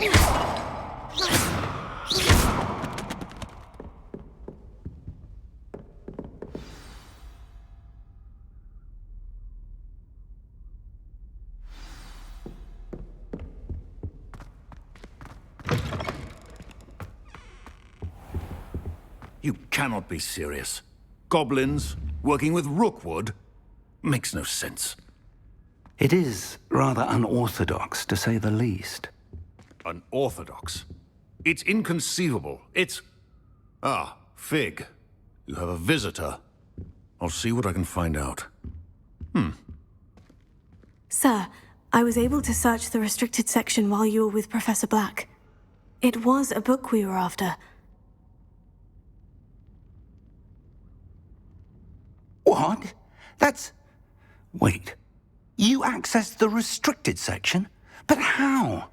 You cannot be serious. Goblins working with Rookwood? Makes no sense. It is rather unorthodox, to say the least. Unorthodox? It's inconceivable. It's... Ah, Fig. You have a visitor. I'll see what I can find out. Sir, I was able to search the restricted section while you were with Professor Black. It was a book we were after. What? That's... Wait. You accessed the restricted section? But how?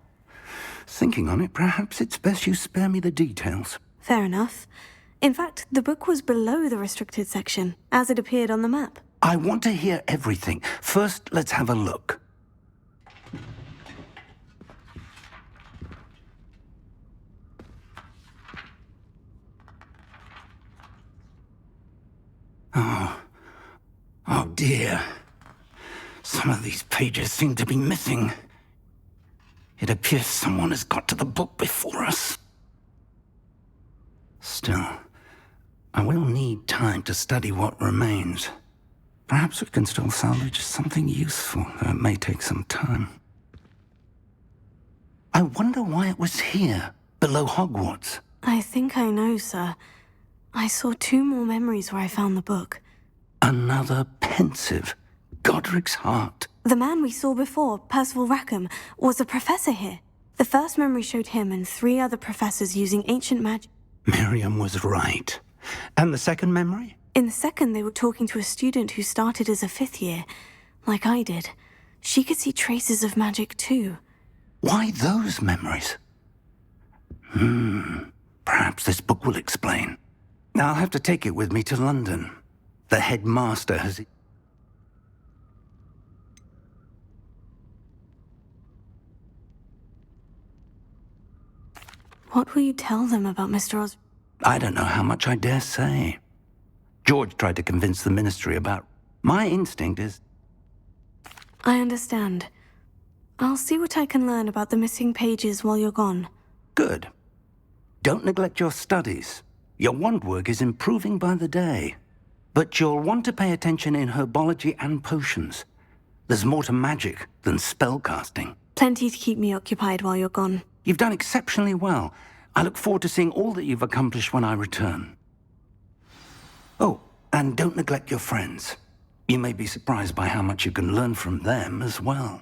Thinking on it, perhaps it's best you spare me the details. Fair enough. In fact, the book was below the restricted section, as it appeared on the map. I want to hear everything. First, let's have a look. Oh dear. Some of these pages seem to be missing. It appears someone has got to the book before us. Still, I will need time to study what remains. Perhaps we can still salvage something useful, though it may take some time. I wonder why it was here, below Hogwarts. I think I know, sir. I saw 2 more memories where I found the book. Another pensive. Godric's heart. The man we saw before, Percival Rackham, was a professor here. The first memory showed him and 3 other professors using ancient magic. Miriam was right. And the second memory? In the second, they were talking to a student who started as a 5th year, like I did. She could see traces of magic too. Why those memories? Perhaps this book will explain. I'll have to take it with me to London. The headmaster has... What will you tell them about Mr. Os... I don't know how much I dare say. George tried to convince the Ministry about... My instinct is... I understand. I'll see what I can learn about the missing pages while you're gone. Good. Don't neglect your studies. Your wand work is improving by the day. But you'll want to pay attention in herbology and potions. There's more to magic than spellcasting. Plenty to keep me occupied while you're gone. You've done exceptionally well. I look forward to seeing all that you've accomplished when I return. Oh, and don't neglect your friends. You may be surprised by how much you can learn from them as well.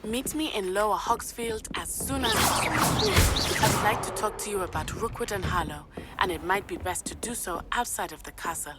Meet me in Lower Hogsfield as soon as possible. I would like to talk to you about Rookwood and Harlow, and it might be best to do so outside of the castle.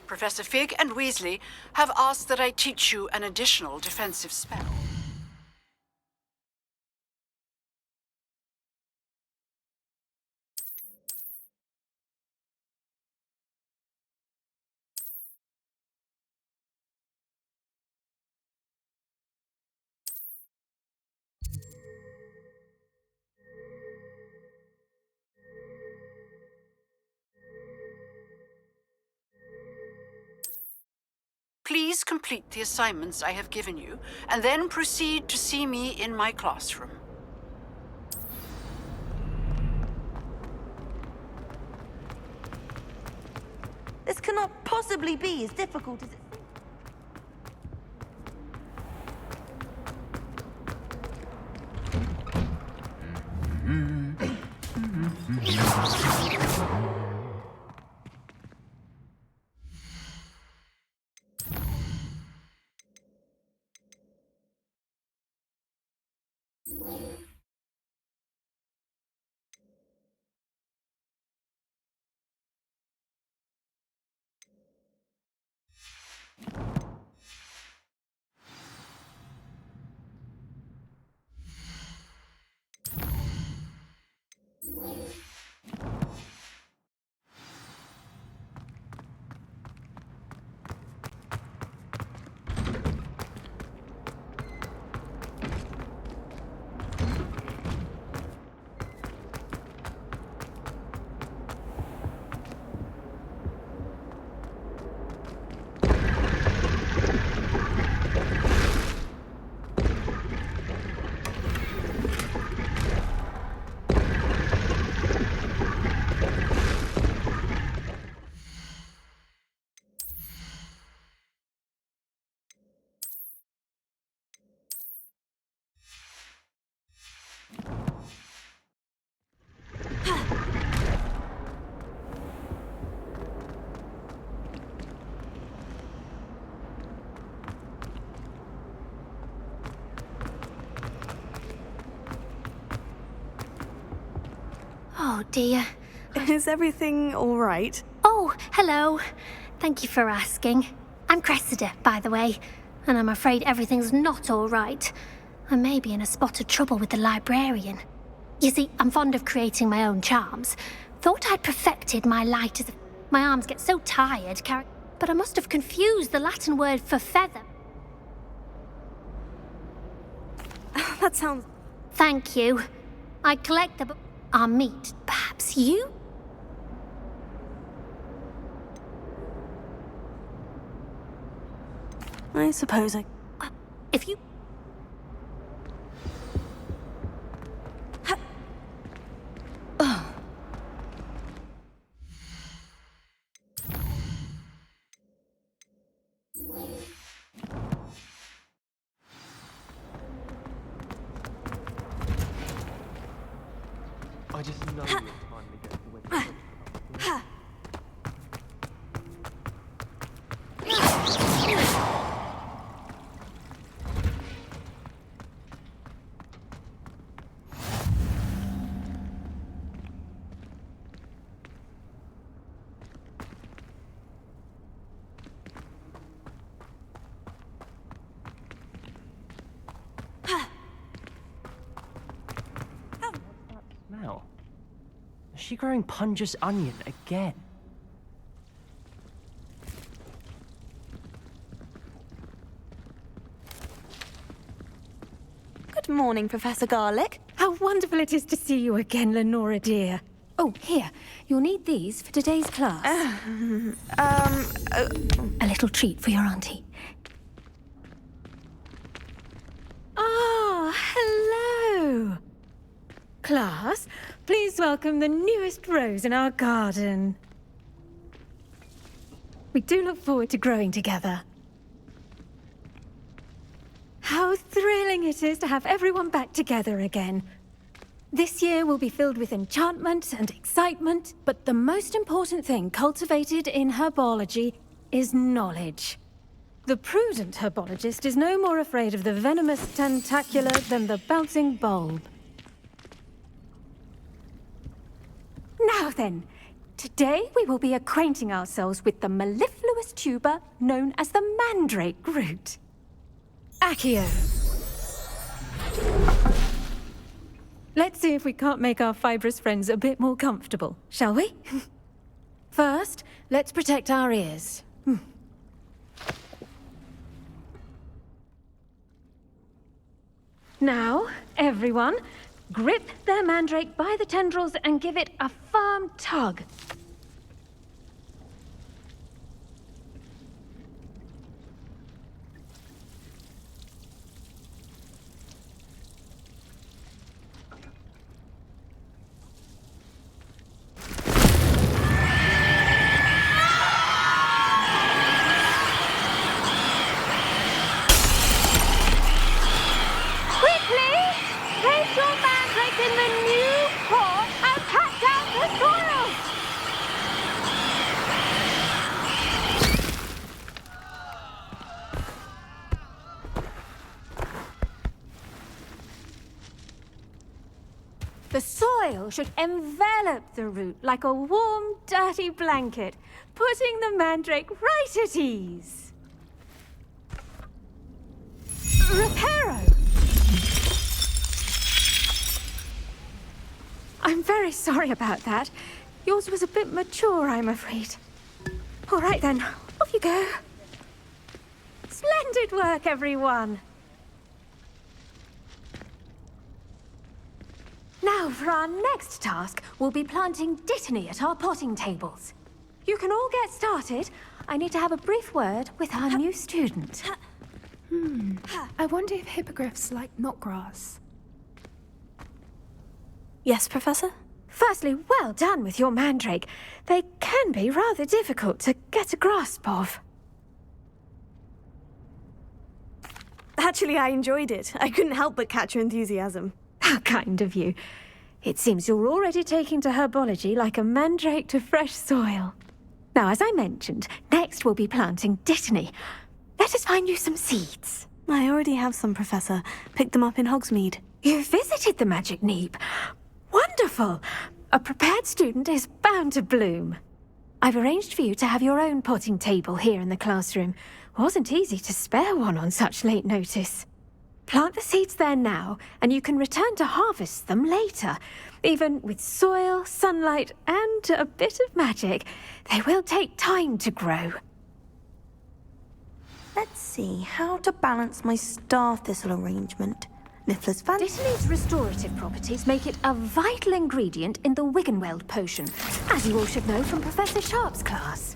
Professor Fig and Weasley have asked that I teach you an additional defensive spell. please complete the assignments I have given you, and then proceed to see me in my classroom. This cannot possibly be as difficult as it seems. Oh dear. Is everything all right? Oh, hello. Thank you for asking. I'm Cressida, by the way, and I'm afraid everything's not all right. I may be in a spot of trouble with the librarian. You see, I'm fond of creating my own charms. Thought I'd perfected my light as my arms get so tired, but I must have confused the Latin word for feather. That sounds... Thank you. I collect the our meat. Perhaps you? I suppose I... If you... I just know you'll finally get to win. Smell. Is she growing Punja's onion again? Good morning, Professor Garlick. How wonderful it is to see you again, Lenora dear. Oh, here. You'll need these for today's class. A little treat for your auntie. Ah, hello. Class, please welcome the newest rose in our garden. We do look forward to growing together. How thrilling it is to have everyone back together again. This year will be filled with enchantment and excitement, but the most important thing cultivated in herbology is knowledge. The prudent herbologist is no more afraid of the venomous tentacula than the bouncing bulb. Now then, today we will be acquainting ourselves with the mellifluous tuber known as the mandrake root. Accio. Let's see if we can't make our fibrous friends a bit more comfortable, shall we? First, let's protect our ears. Now, everyone, grip their mandrake by the tendrils and give it a firm tug. soil should envelop the root like a warm, dirty blanket, putting the mandrake right at ease. Reparo! I'm very sorry about that. Yours was a bit mature, I'm afraid. All right then, off you go. Splendid work, everyone. Now, for our next task, we'll be planting dittany at our potting tables. You can all get started. I need to have a brief word with our new student. I wonder if hippogriffs like knotgrass. Yes, Professor? Firstly, well done with your mandrake. They can be rather difficult to get a grasp of. Actually, I enjoyed it. I couldn't help but catch your enthusiasm. How kind of you. It seems you're already taking to herbology like a mandrake to fresh soil. Now, as I mentioned, next we'll be planting dittany. Let us find you some seeds. I already have some, Professor. Picked them up in Hogsmeade. You visited the Magic Neep. Wonderful! A prepared student is bound to bloom. I've arranged for you to have your own potting table here in the classroom. Wasn't easy to spare one on such late notice. Plant the seeds there now, and you can return to harvest them later. Even with soil, sunlight, and a bit of magic, they will take time to grow. Let's see how to balance my star thistle arrangement. Niffler's fan. Dittany's restorative properties make it a vital ingredient in the Wiggenweld potion, as you all should know from Professor Sharp's class.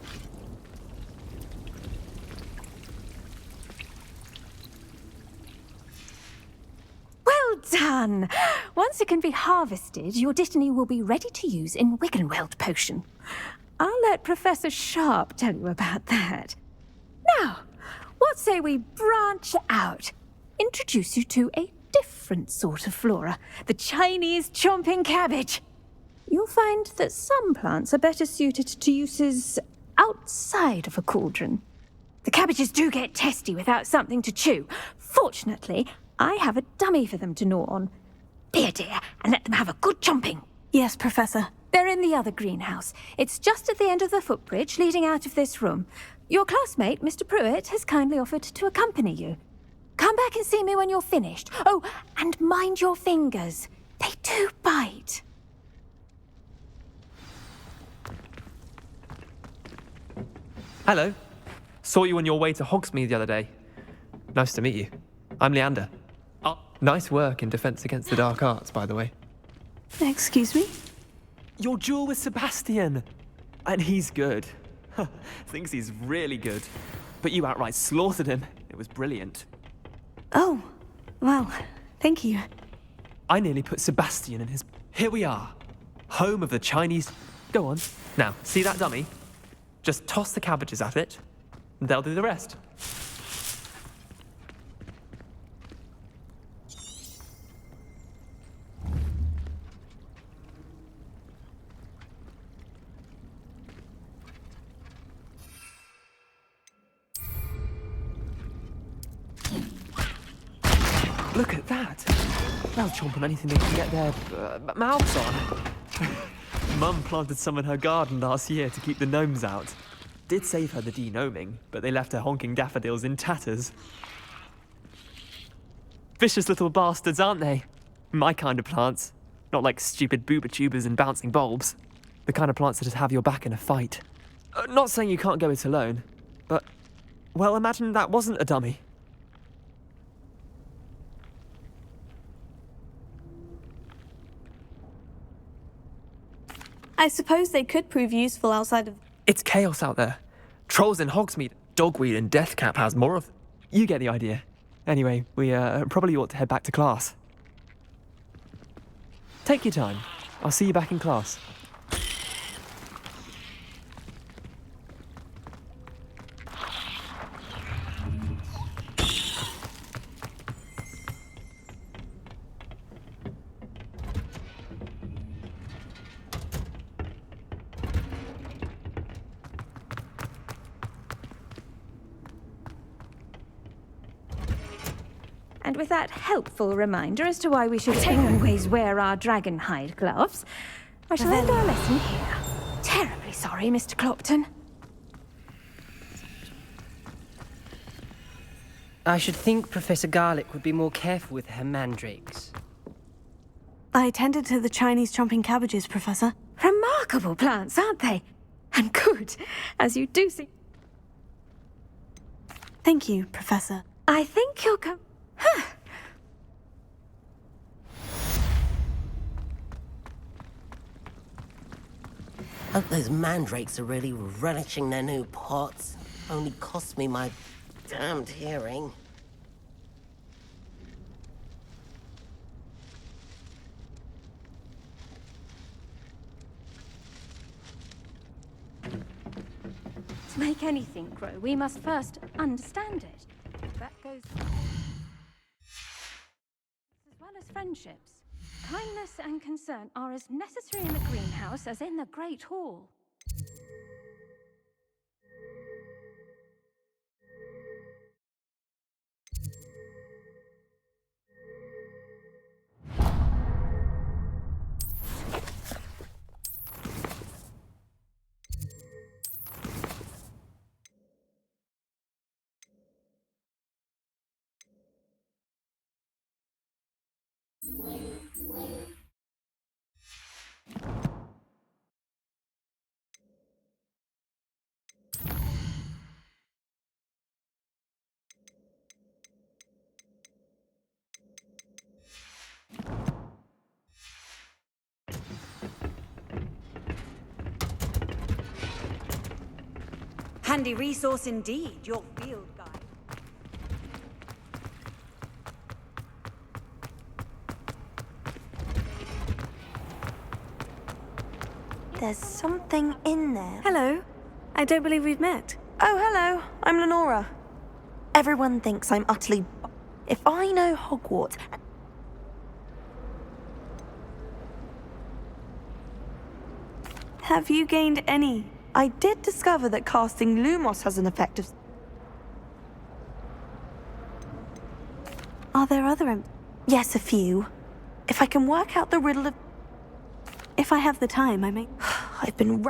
Well done! Once it can be harvested, your dittany will be ready to use in Wiggenweld potion. I'll let Professor Sharp tell you about that. Now, what say we branch out? Introduce you to a different sort of flora, the Chinese chomping cabbage. You'll find that some plants are better suited to uses outside of a cauldron. The cabbages do get testy without something to chew. Fortunately, I have a dummy for them to gnaw on. Be a dear and let them have a good chomping. Yes, Professor. They're in the other greenhouse. It's just at the end of the footbridge leading out of this room. Your classmate, Mr. Pruitt, has kindly offered to accompany you. Come back and see me when you're finished. Oh, and mind your fingers. They do bite. Hello. Saw you on your way to Hogsmeade the other day. Nice to meet you. I'm Leander. Oh, nice work in Defense Against the Dark Arts, by the way. Excuse me? Your duel with Sebastian. And he's good. Thinks he's really good. But you outright slaughtered him. It was brilliant. Oh, well, thank you. I nearly put Sebastian in his... Here we are. Home of the Chinese... Go on. Now, see that dummy? Just toss the cabbages at it, and they'll do the rest. Look at that. They'll chomp on anything they can get their mouths on. Mum planted some in her garden last year to keep the gnomes out. Did save her the de-gnoming, but they left her honking daffodils in tatters. Vicious little bastards, aren't they? My kind of plants. Not like stupid booba tubers and bouncing bulbs. The kind of plants that just have your back in a fight. Not saying you can't go it alone, but... Well, imagine that wasn't a dummy. I suppose they could prove useful outside of... It's chaos out there. Trolls in Hogsmeade, dogweed and deathcap has more of... You get the idea. Anyway, we probably ought to head back to class. Take your time. I'll see you back in class. And with that helpful reminder as to why we should always wear our dragon hide gloves, I shall end our lesson here. Terribly sorry, Mr. Clopton. I should think Professor Garlick would be more careful with her mandrakes. I tended to the Chinese chomping cabbages, Professor. Remarkable plants, aren't they? And good, as you do see. Thank you, Professor. I think you'll come... Hope those mandrakes are really relishing their new pots. Only cost me my damned hearing. To make anything grow, we must first understand it. That goes... as well as friendships. Kindness and concern are as necessary in the greenhouse as in the Great Hall. Handy resource indeed, your field guide. There's something in there. Hello. I don't believe we've met. Oh, hello. I'm Lenora. Everyone thinks I'm utterly... If I know Hogwarts... Have you gained any? I did discover that casting Lumos has an effect of... Are there other... Yes, a few. If I can work out the riddle of... If I have the time, I may... I've been...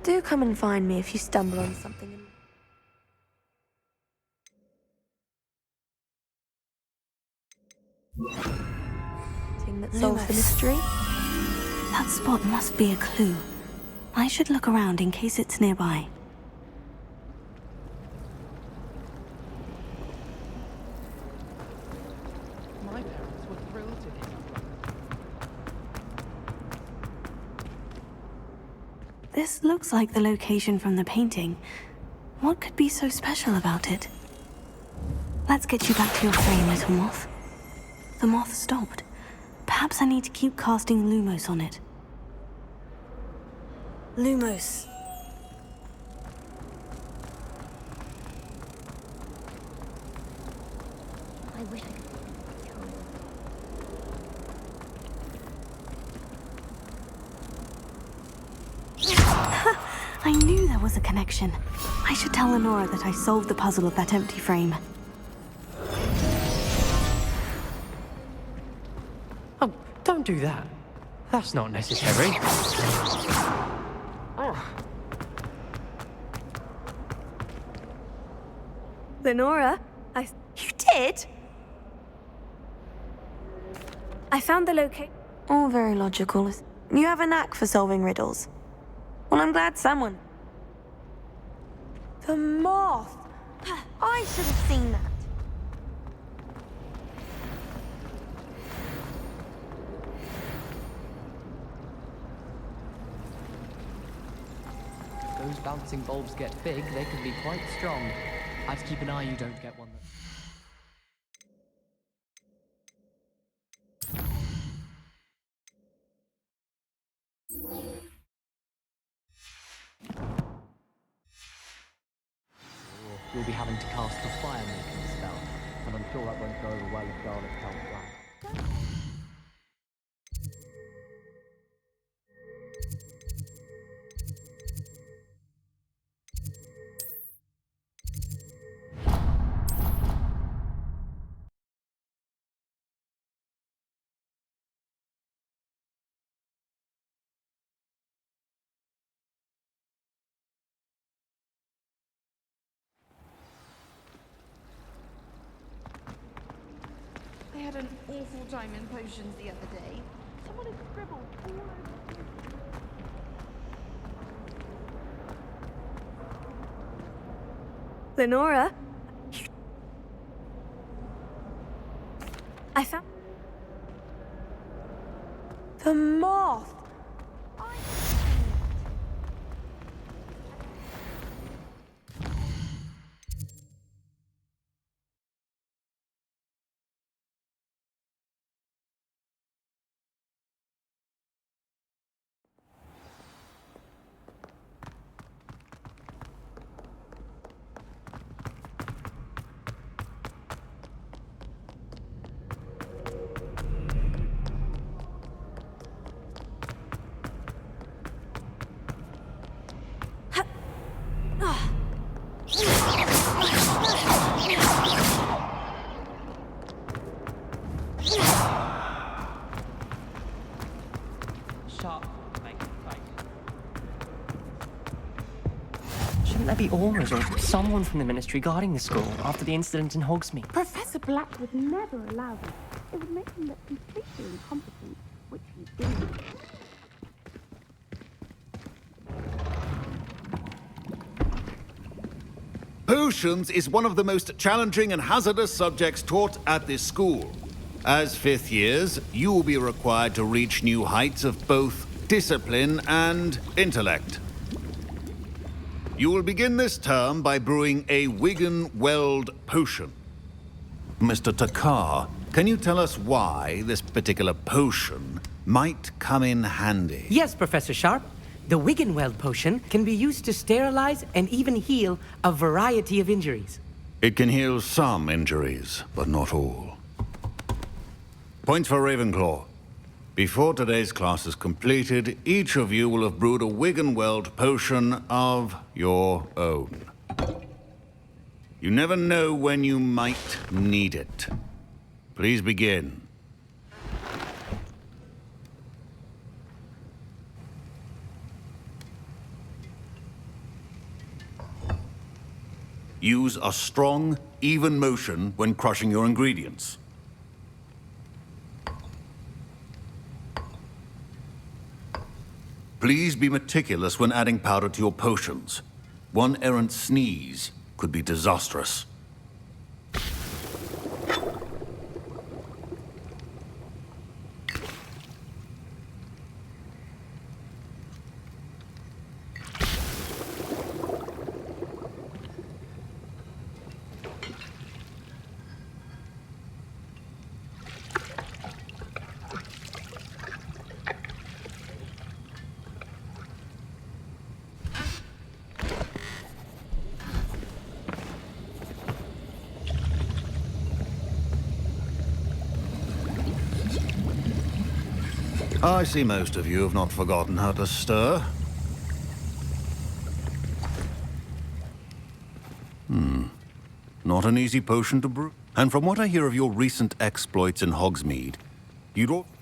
Do come and find me if you stumble on something. Thing that solves the mystery? That spot must be a clue. I should look around in case it's nearby. My parents were thrilled to hear. This looks like the location from the painting. What could be so special about it? Let's get you back to your frame, little moth. The moth stopped. Perhaps I need to keep casting Lumos on it. Lumos. I wish I could. I knew there was a connection. I should tell Lenora that I solved the puzzle of that empty frame. Oh, don't do that. That's not necessary. Lenora, You did? I found the location. All very logical. You have a knack for solving riddles. Well, I'm glad someone... The moth! I should have seen that. Those bouncing bulbs get big, they can be quite strong. I'd keep an eye you don't get one that... You'll be having to cast a fire-making spell, and I'm sure that won't go over well if Garlic can't fly. had an awful time in potions the other day. Someone had scribbled all over. Lenora? I found... The moth! Shouldn't there be aurors or someone from the Ministry guarding the school after the incident in Hogsmeade? Professor Black would never allow this. It would make him look completely incompetent, which he didn't. Potions is one of the most challenging and hazardous subjects taught at this school. As fifth years, you will be required to reach new heights of both discipline and intellect. You will begin this term by brewing a Wigan-Weld potion. Mr. Takar, can you tell us why this particular potion might come in handy? Yes, Professor Sharp. The Wigan-Weld potion can be used to sterilize and even heal a variety of injuries. It can heal some injuries, but not all. Points for Ravenclaw. Before today's class is completed, each of you will have brewed a Wigan-Weld potion of your own. You never know when you might need it. Please begin. Use a strong, even motion when crushing your ingredients. Please be meticulous when adding powder to your potions. One errant sneeze could be disastrous. I see most of you have not forgotten how to stir. Not an easy potion to brew. And from what I hear of your recent exploits in Hogsmeade,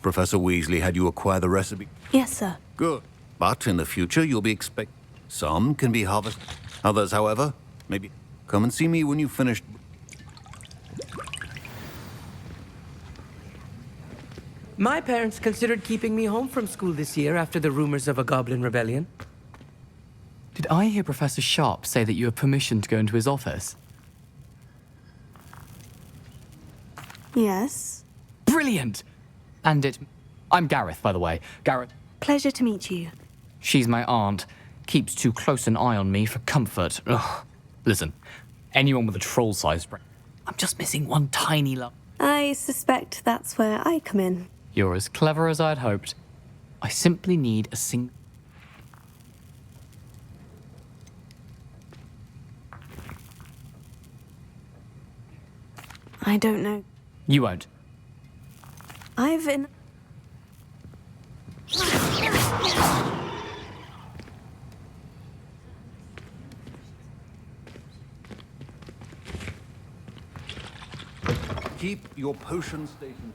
Professor Weasley had you acquire the recipe. Yes, sir. Good. But in the future, you'll be expected. Some can be harvested. Others, however, maybe come and see me when you've finished. My parents considered keeping me home from school this year after the rumors of a goblin rebellion. Did I hear Professor Sharp say that you have permission to go into his office? Yes. Brilliant! And I'm Gareth, by the way. Gareth. Pleasure to meet you. She's my aunt. Keeps too close an eye on me for comfort. Ugh. Listen, anyone with a troll-sized brain. I'm just missing one tiny lump. I suspect that's where I come in. You're as clever as I'd hoped. I simply need a single... I don't know. You won't. I've been... Keep your potion stations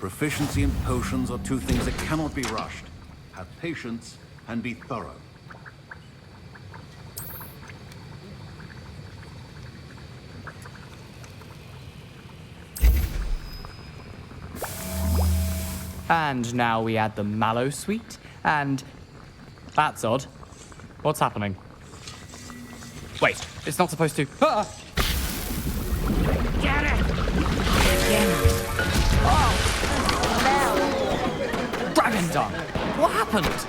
Proficiency and potions are two things that cannot be rushed. Have patience and be thorough. And now we add the mallow sweet, and... That's odd. What's happening? Wait, it's not supposed to... Ah! Get it! Dragon Dung! What happened?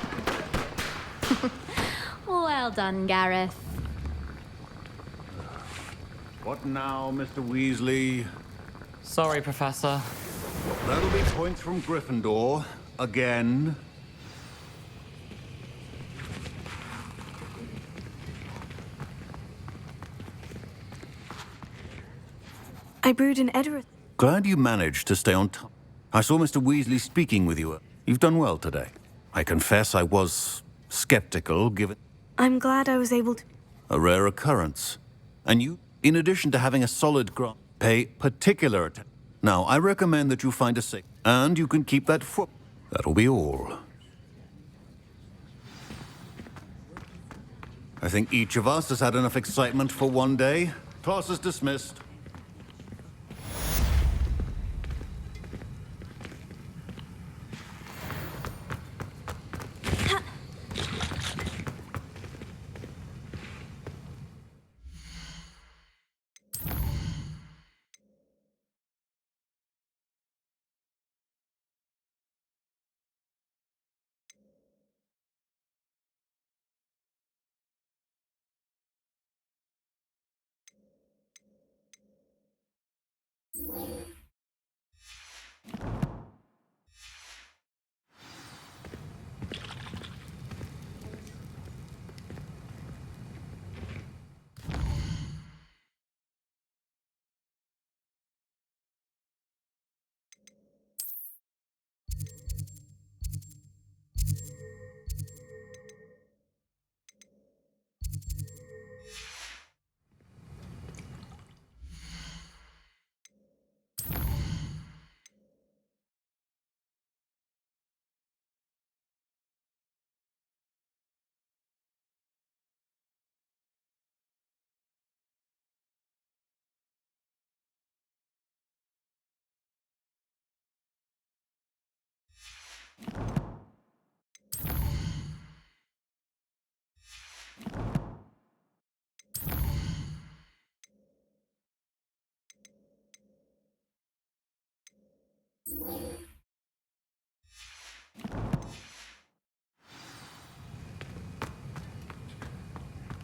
Well done, Gareth. What now, Mr. Weasley? Sorry, Professor. That'll be points from Gryffindor. Again. I brewed an Edward. Glad you managed to stay on top. I saw Mr. Weasley speaking with you. You've done well today. I confess I was skeptical, given I'm glad I was able to. a rare occurrence. And you, in addition to having a solid grasp, pay particular attention. Now, I recommend that you find a safe, and you can keep that foot. That'll be all. I think each of us has had enough excitement for one day. Class is dismissed.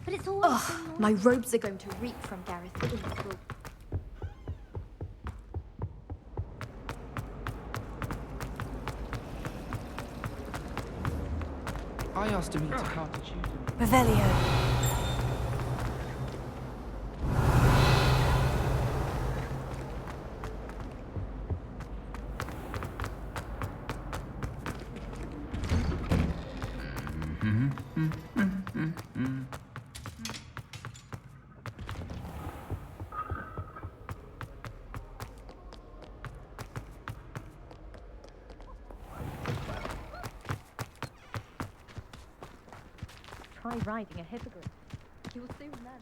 But it's all. Ugh, my robes are going to reek from Gareth. I asked him to carpet you. Revelio. Try riding a hippogriff. You'll soon learn.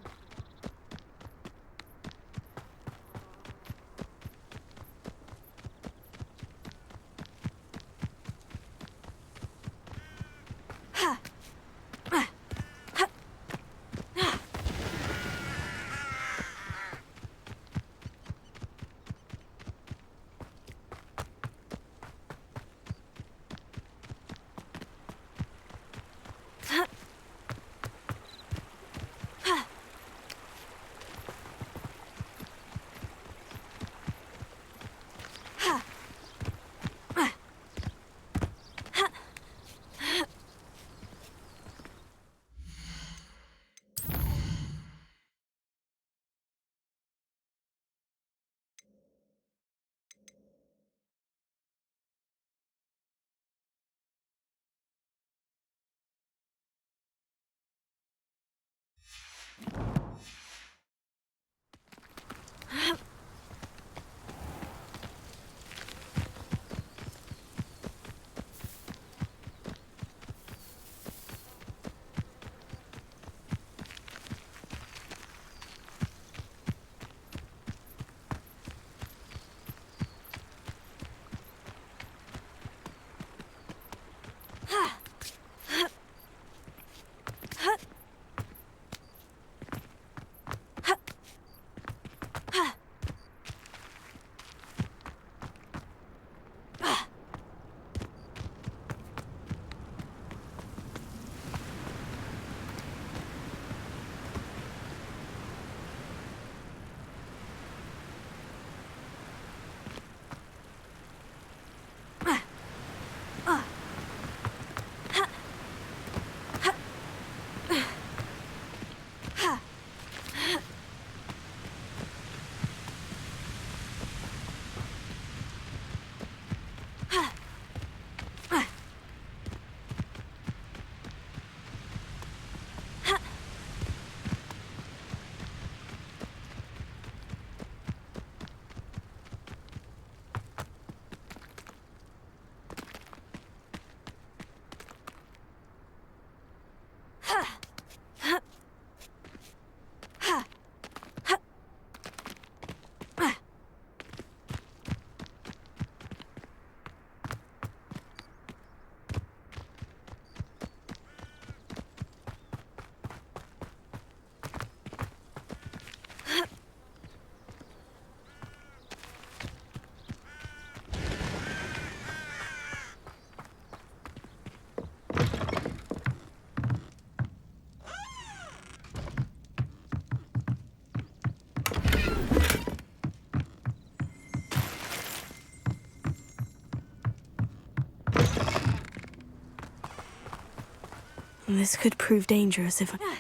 This could prove dangerous if I...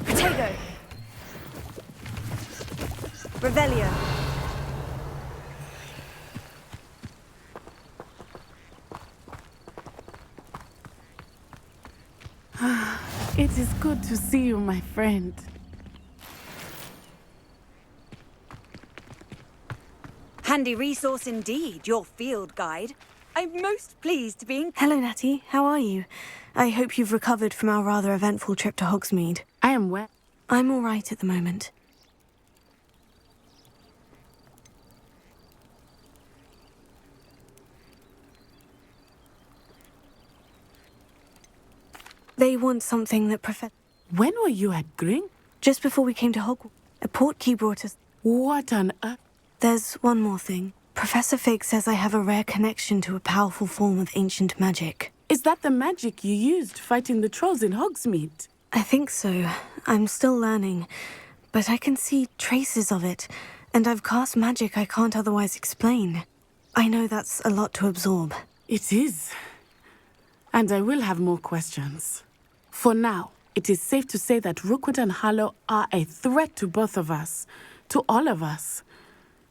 Potato. Revelio. It is good to see you, my friend. Handy resource indeed, your field guide. I'm most pleased to be in... Hello, Natty. How are you? I hope you've recovered from our rather eventful trip to Hogsmeade. I am well. I'm all right at the moment. They want something that When were you at Gring? Just before we came to Hogwarts. A portkey brought us... What on earth? There's one more thing. Professor Fig says I have a rare connection to a powerful form of ancient magic. Is that the magic you used fighting the trolls in Hogsmeade? I think so. I'm still learning. But I can see traces of it. And I've cast magic I can't otherwise explain. I know that's a lot to absorb. It is. And I will have more questions. For now, it is safe to say that Rookwood and Harlow are a threat to both of us. To all of us.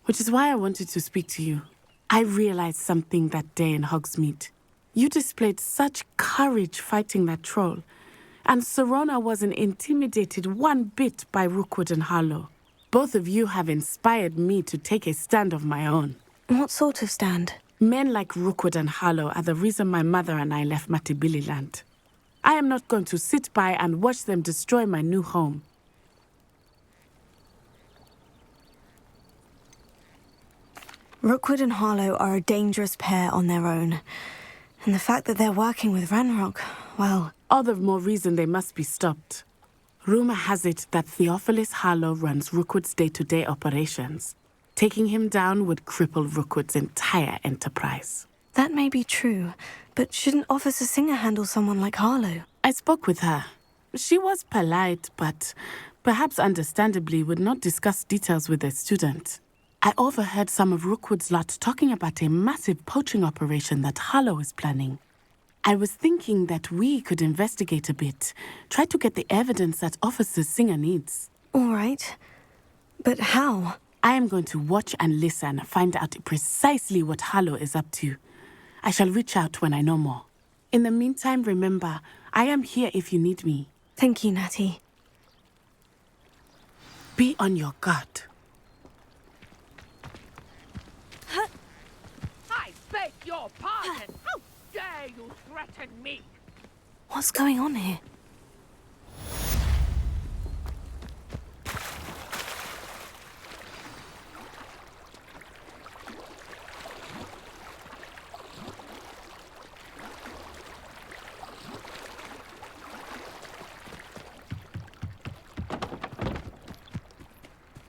Which is why I wanted to speak to you. I realized something that day in Hogsmeade. You displayed such courage fighting that troll. And Serona wasn't intimidated one bit by Rookwood and Harlow. Both of you have inspired me to take a stand of my own. What sort of stand? Men like Rookwood and Harlow are the reason my mother and I left Matibili-land. I am not going to sit by and watch them destroy my new home. Rookwood and Harlow are a dangerous pair on their own. And the fact that they're working with Ranrock, well... All the more reason they must be stopped. Rumor has it that Theophilus Harlow runs Rookwood's day-to-day operations. Taking him down would cripple Rookwood's entire enterprise. That may be true, but shouldn't Officer Singer handle someone like Harlow? I spoke with her. She was polite, but perhaps understandably would not discuss details with a student. I overheard some of Rookwood's lot talking about a massive poaching operation that Harlow is planning. I was thinking that we could investigate a bit, try to get the evidence that Officer Singer needs. All right. But how? I am going to watch and listen, find out precisely what Harlow is up to. I shall reach out when I know more. In the meantime, remember, I am here if you need me. Thank you, Natty. Be on your guard. I beg your pardon! How dare you threaten me? What's going on here?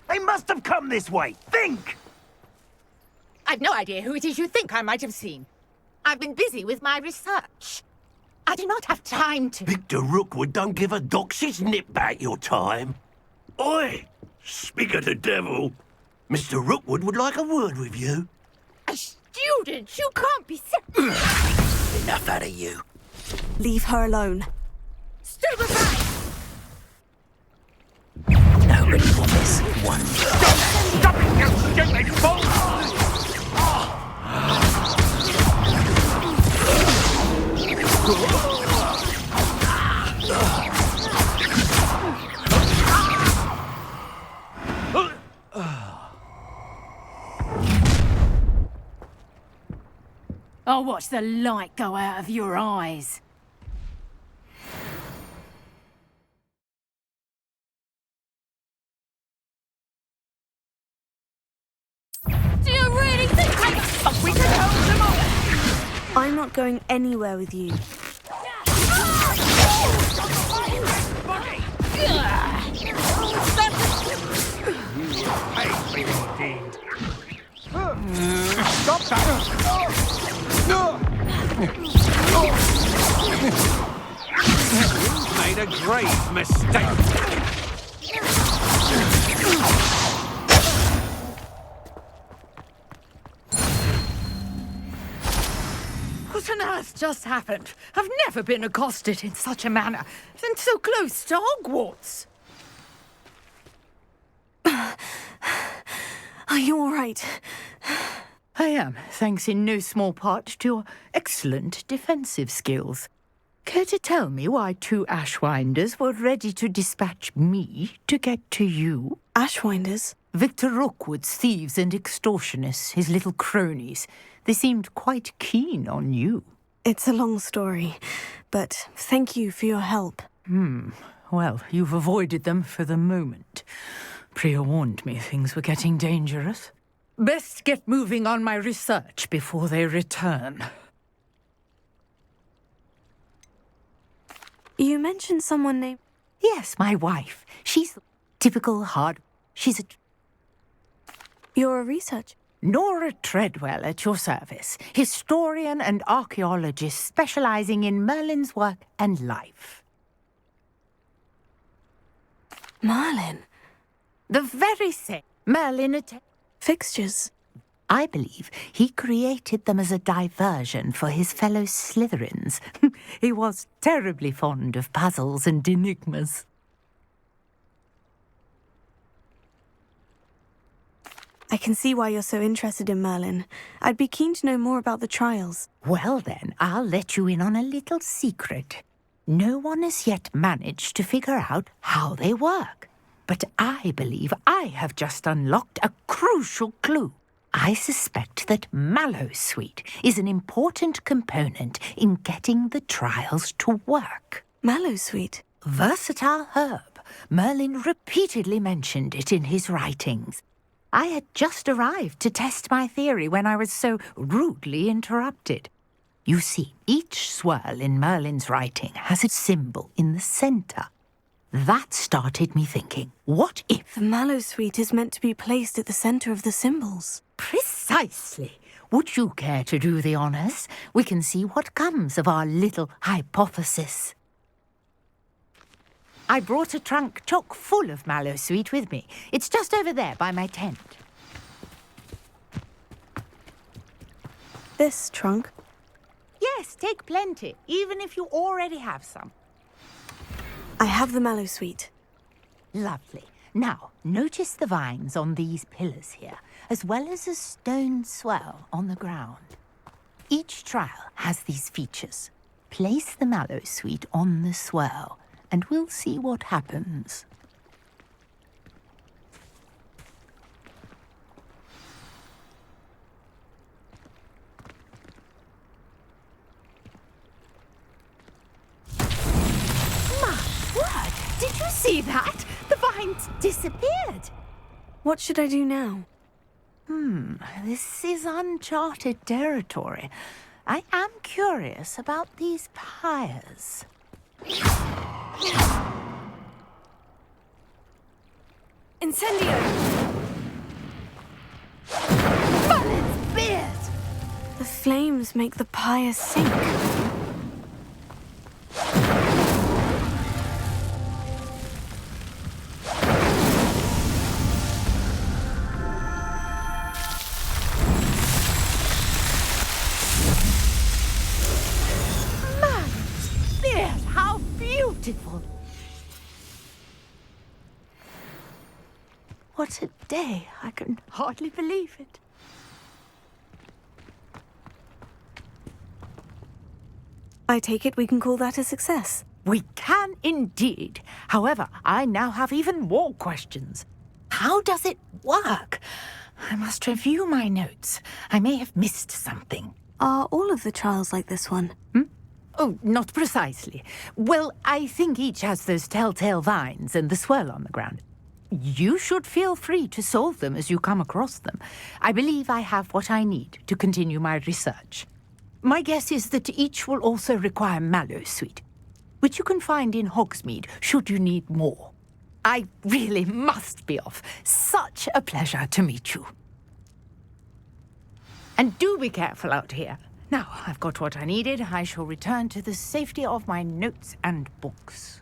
They must have come this way. Think! I've no idea who it is you think I might have seen. I've been busy with my research. I do not have time to... Victor Rookwood don't give a doxy's nip back your time. Oi! Speak of the devil. Mr. Rookwood would like a word with you. A student? You can't be... Enough out of you. Leave her alone. Stupefy! No ready for this one. Stop it, you stupid fool! I'll watch the light go out of your eyes. Do you really think we can hold them all? I'm not going anywhere with you. You will pay for your deed. Stop that! Made a grave mistake. What on earth just happened? I've never been accosted in such a manner, and so close to Hogwarts. Are you all right? I am, thanks in no small part to your excellent defensive skills. Care to tell me why 2 Ashwinders were ready to dispatch me to get to you? Ashwinders? Victor Rookwood's thieves and extortionists, his little cronies. They seemed quite keen on you. It's a long story, but thank you for your help. Well, you've avoided them for the moment. Priya warned me things were getting dangerous. Best get moving on my research before they return. You mentioned someone named... Yes, my wife. She's typical hard... She's a... You're a researcher? Nora Treadwell at your service. Historian and archaeologist specializing in Merlin's work and life. Merlin? The very same. Merlin fixtures. I believe he created them as a diversion for his fellow Slytherins. He was terribly fond of puzzles and enigmas. I can see why you're so interested in Merlin. I'd be keen to know more about the trials. Well then, I'll let you in on a little secret. No one has yet managed to figure out how they work. But I believe I have just unlocked a crucial clue. I suspect that Mallowsweet is an important component in getting the trials to work. Mallowsweet? Versatile herb. Merlin repeatedly mentioned it in his writings. I had just arrived to test my theory when I was so rudely interrupted. You see, each swirl in Merlin's writing has a symbol in the centre. That started me thinking, what if... The Mallowsweet is meant to be placed at the centre of the symbols. Precisely. Would you care to do the honours? We can see what comes of our little hypothesis. I brought a trunk chock full of Mallowsweet with me. It's just over there by my tent. This trunk? Yes, take plenty, even if you already have some. I have the Mallowsweet. Lovely. Now, notice the vines on these pillars here, as well as a stone swell on the ground. Each trial has these features. Place the Mallowsweet on the swell, and we'll see what happens. Did you see that? The vines disappeared. What should I do now? This is uncharted territory. I am curious about these pyres. Incendio! Merlin's beard! The flames make the pyre sink. Beautiful. What a day. I can hardly believe it. I take it we can call that a success. We can indeed. However, I now have even more questions. How does it work? I must review my notes. I may have missed something. Are all of the trials like this one? Oh, not precisely. Well, I think each has those telltale vines and the swirl on the ground. You should feel free to solve them as you come across them. I believe I have what I need to continue my research. My guess is that each will also require Mallowsweet, which you can find in Hogsmeade should you need more. I really must be off. Such a pleasure to meet you. And do be careful out here. Now, I've got what I needed. I shall return to the safety of my notes and books.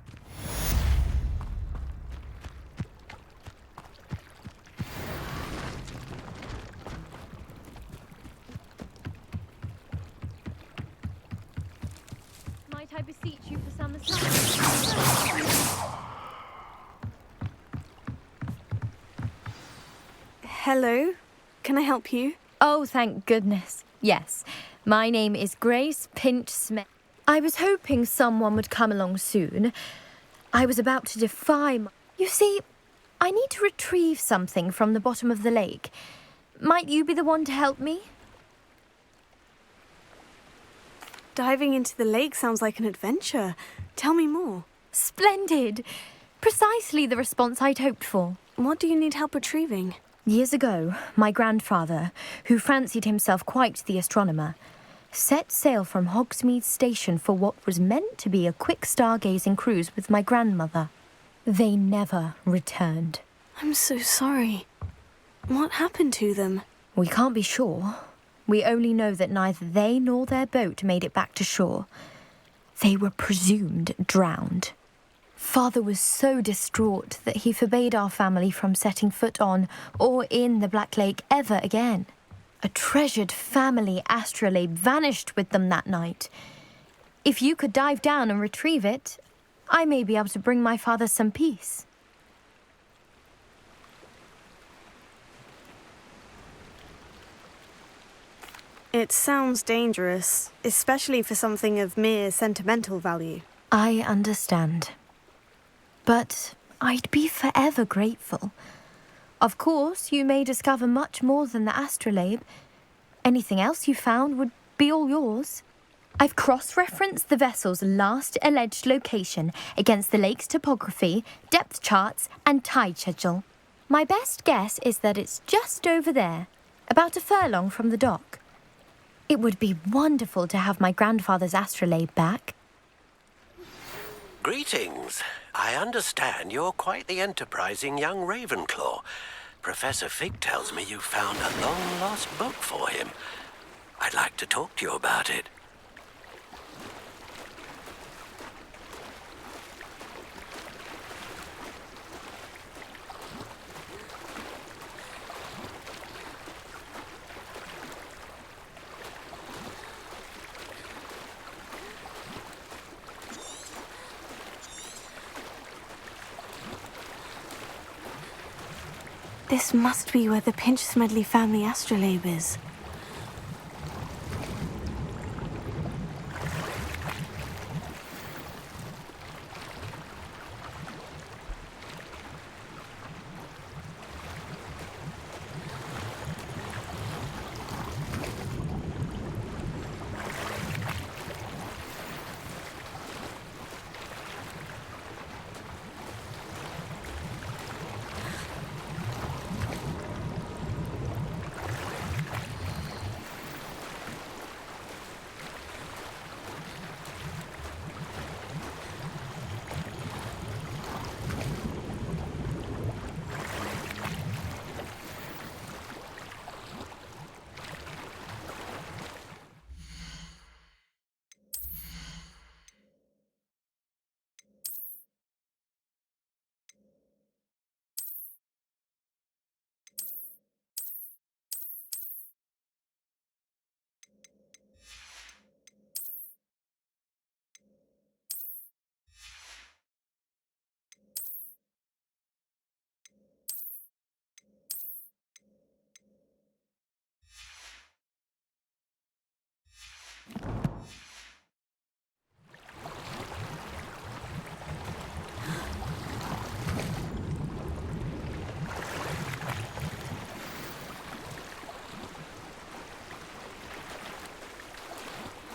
Might I beseech you for some assistance? Hello? Can I help you? Oh, thank goodness. Yes. My name is Grace Pinch-Smith. I was hoping someone would come along soon. I was about to defy my... You see, I need to retrieve something from the bottom of the lake. Might you be the one to help me? Diving into the lake sounds like an adventure. Tell me more. Splendid. Precisely the response I'd hoped for. What do you need help retrieving? Years ago, my grandfather, who fancied himself quite the astronomer, set sail from Hogsmeade Station for what was meant to be a quick stargazing cruise with my grandmother. They never returned. I'm so sorry. What happened to them? We can't be sure. We only know that neither they nor their boat made it back to shore. They were presumed drowned. Father was so distraught that he forbade our family from setting foot on or in the Black Lake ever again. A treasured family astrolabe vanished with them that night. If you could dive down and retrieve it, I may be able to bring my father some peace. It sounds dangerous, especially for something of mere sentimental value. I understand. But I'd be forever grateful. Of course, you may discover much more than the astrolabe. Anything else you found would be all yours. I've cross-referenced the vessel's last alleged location against the lake's topography, depth charts, and tide schedule. My best guess is that it's just over there, about a furlong from the dock. It would be wonderful to have my grandfather's astrolabe back. Greetings. I understand you're quite the enterprising young Ravenclaw. Professor Fig tells me you found a long-lost book for him. I'd like to talk to you about it. This must be where the Pinch-Smedley family astrolabe is.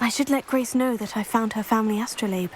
I should let Grace know that I found her family astrolabe.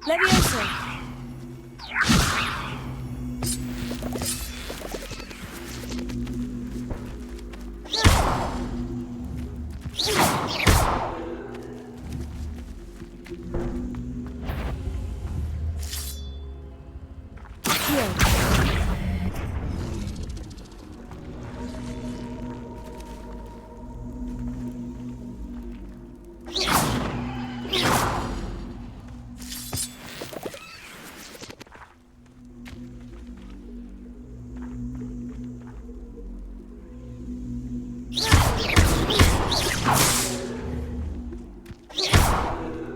Levioso!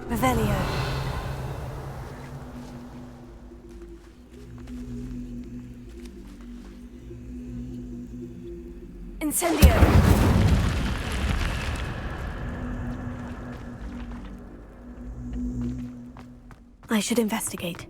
Revelio. Incendio. I should investigate.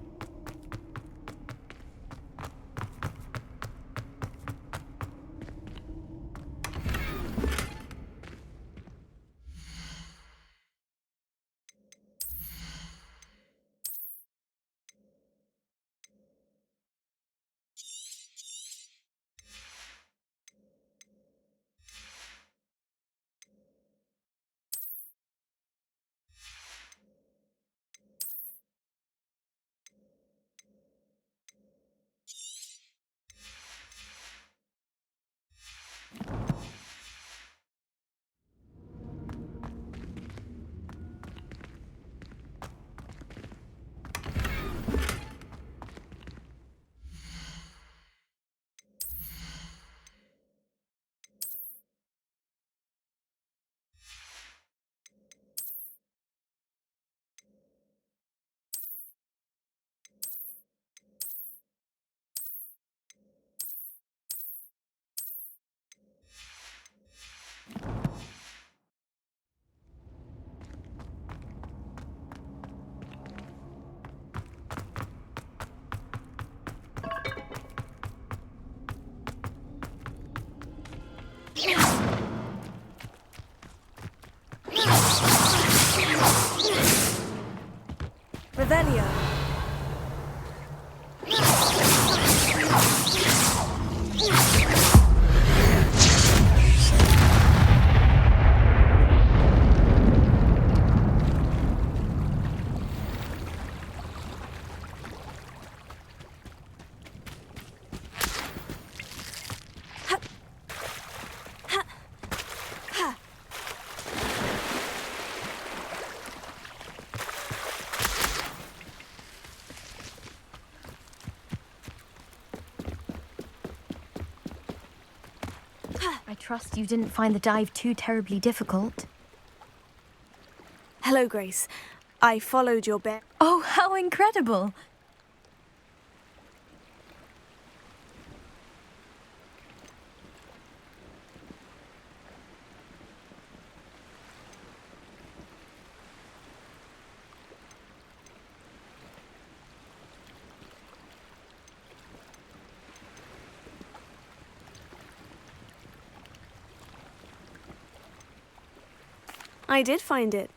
Revelio. I trust you didn't find the dive too terribly difficult. Hello, Grace. I followed your bear. Oh, how incredible! I did find it.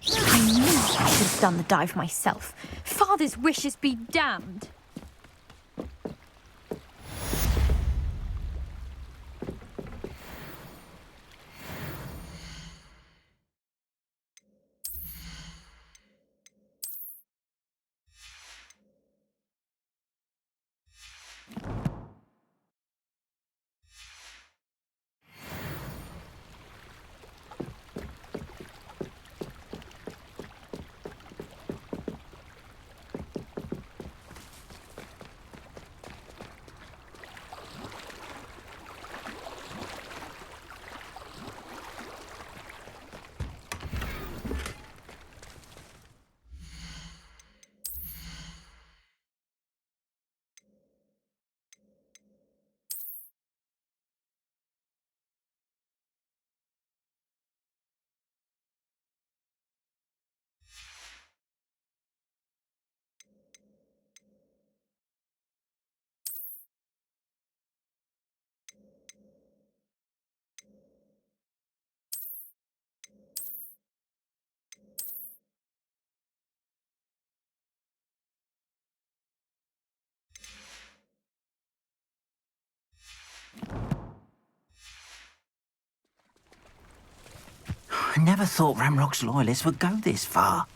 I knew I should have done the dive myself. Father's wishes be damned. I never thought Ranrock's loyalists would go this far.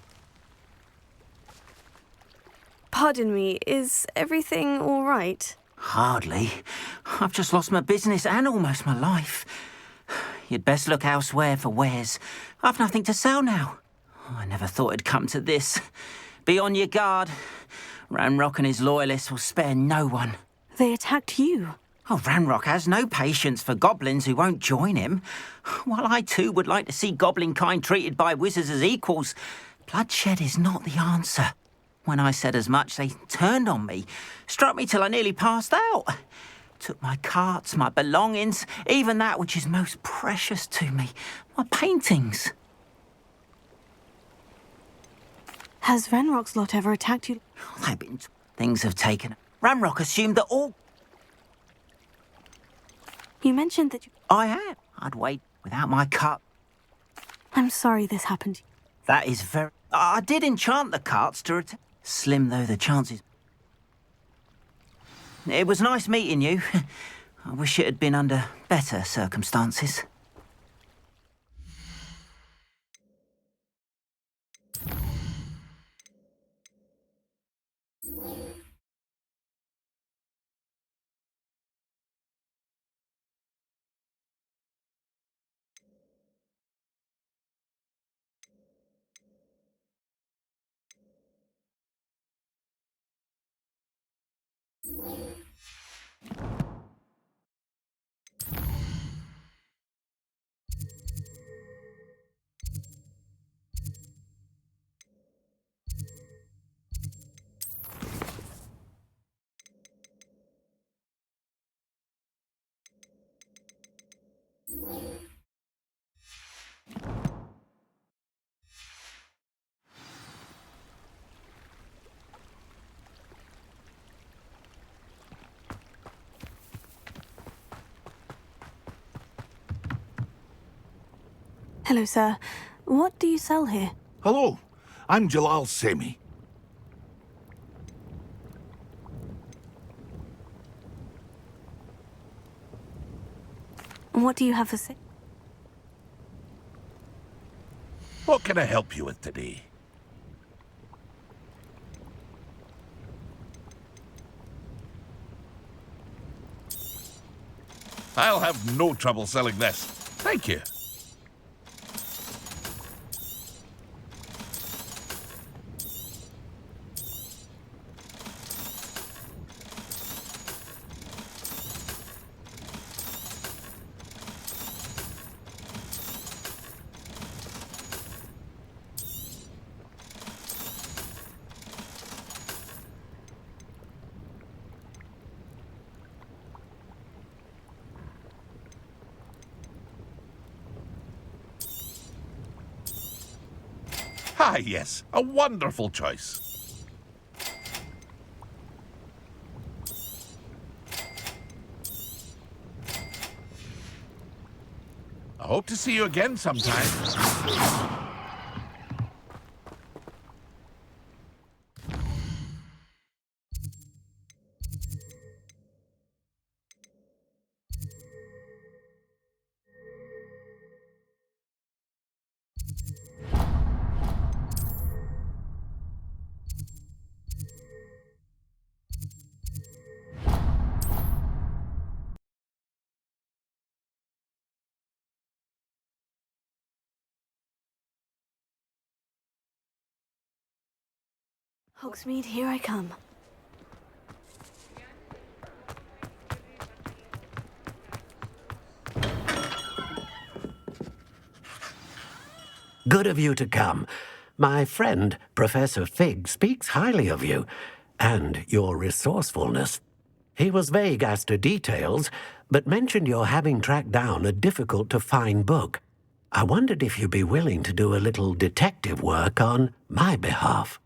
Pardon me, is everything all right? Hardly. I've just lost my business and almost my life. You'd best look elsewhere for wares. I've nothing to sell now. I never thought it'd come to this. Be on your guard. Ranrock and his loyalists will spare no one. They attacked you. Oh, Ranrock has no patience for goblins who won't join him. While I too would like to see goblin kind treated by wizards as equals, bloodshed is not the answer. When I said as much, they turned on me, struck me till I nearly passed out. Took my carts, my belongings, even that which is most precious to me, my paintings. Has Ranrock's lot ever attacked you? They've been... Things have taken... Ranrock assumed that all... You mentioned that you... I had. I'd wait without my cart. I'm sorry this happened. That is very... I did enchant the carts to return. Slim though the chances... It was nice meeting you. I wish it had been under better circumstances. Hello, sir. What do you sell here? Hello, I'm Jalal Semi. And what do you have for sale? What can I help you with today? I'll have no trouble selling this. Thank you. Ah, yes, a wonderful choice. I hope to see you again sometime. Hogsmeade, here I come. Good of you to come. My friend, Professor Fig, speaks highly of you, and your resourcefulness. He was vague as to details, but mentioned your having tracked down a difficult-to-find book. I wondered if you'd be willing to do a little detective work on my behalf.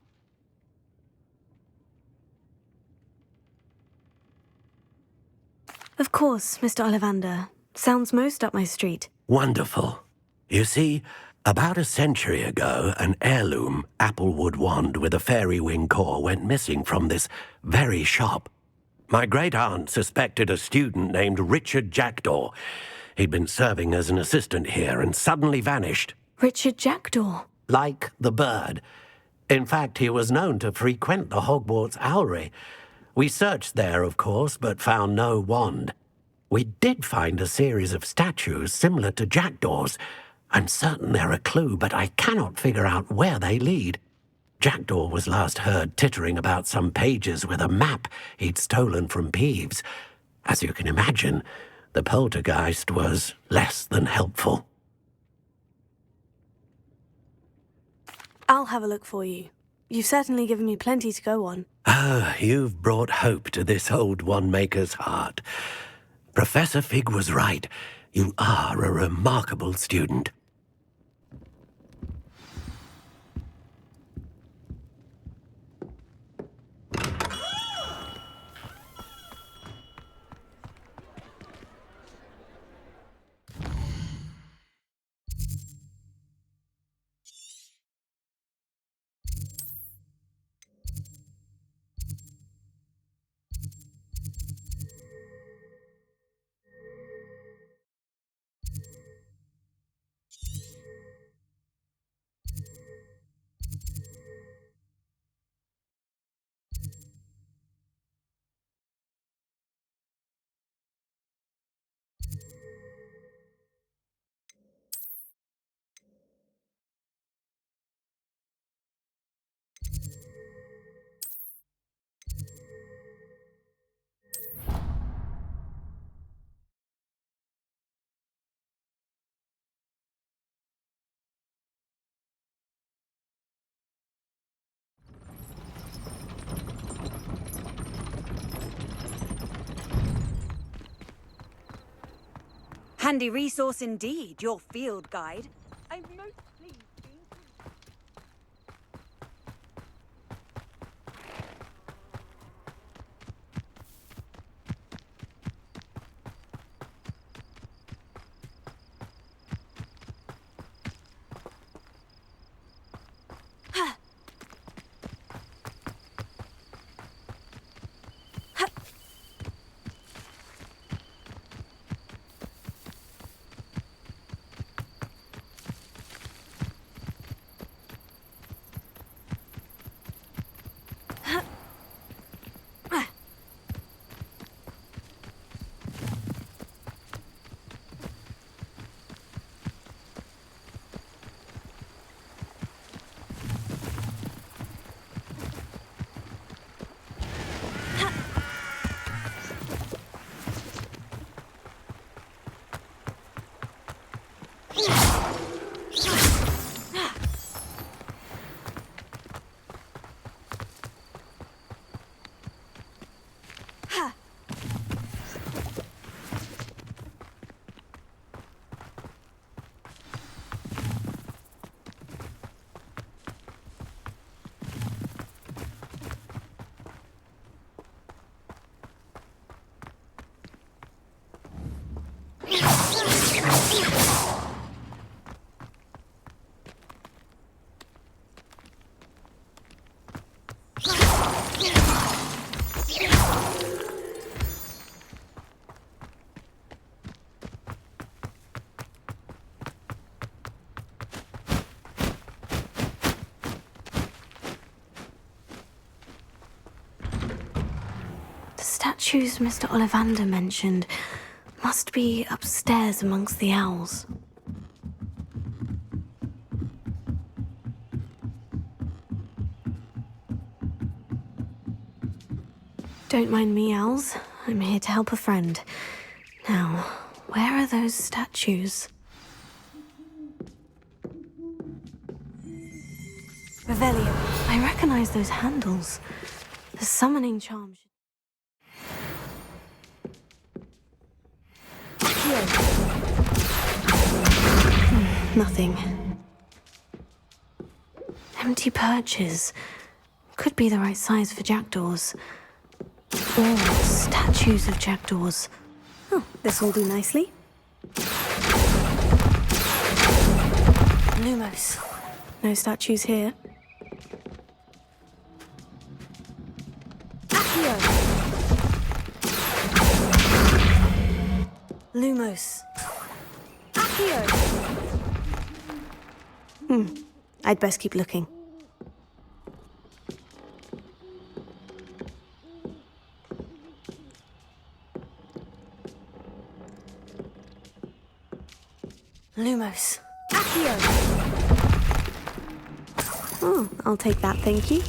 Of course, Mr. Ollivander. Sounds most up my street. Wonderful. You see, about a century ago, an heirloom applewood wand with a fairy wing core went missing from this very shop. My great-aunt suspected a student named Richard Jackdaw. He'd been serving as an assistant here and suddenly vanished. Richard Jackdaw. Like the bird. In fact, he was known to frequent the Hogwarts Owlery. We searched there, of course, but found no wand. We did find a series of statues similar to Jackdaw's. I'm certain they're a clue, but I cannot figure out where they lead. Jackdaw was last heard tittering about some pages with a map he'd stolen from Peeves. As you can imagine, the poltergeist was less than helpful. I'll have a look for you. You've certainly given me plenty to go on. Ah, you've brought hope to this old one-maker's heart. Professor Fig was right. You are a remarkable student. Handy resource indeed, your field guide. I'm most pleased being... Statues Mr. Ollivander mentioned must be upstairs amongst the owls. Don't mind me, owls. I'm here to help a friend. Now, where are those statues? Revelio. I recognize those handles. The summoning charm. Nothing. Empty perches. Could be the right size for jackdaws. Or statues of jackdaws. Oh, this will do nicely. Lumos. No statues here. Accio. Lumos. Accio. I'd best keep looking. Lumos. Accio! Oh, I'll take that, thank you.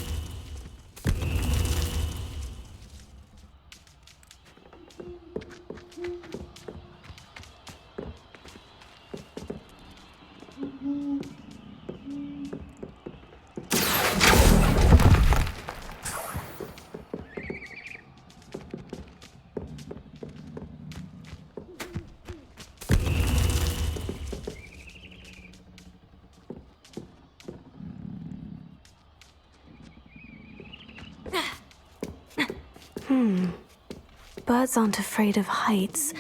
Birds aren't afraid of heights.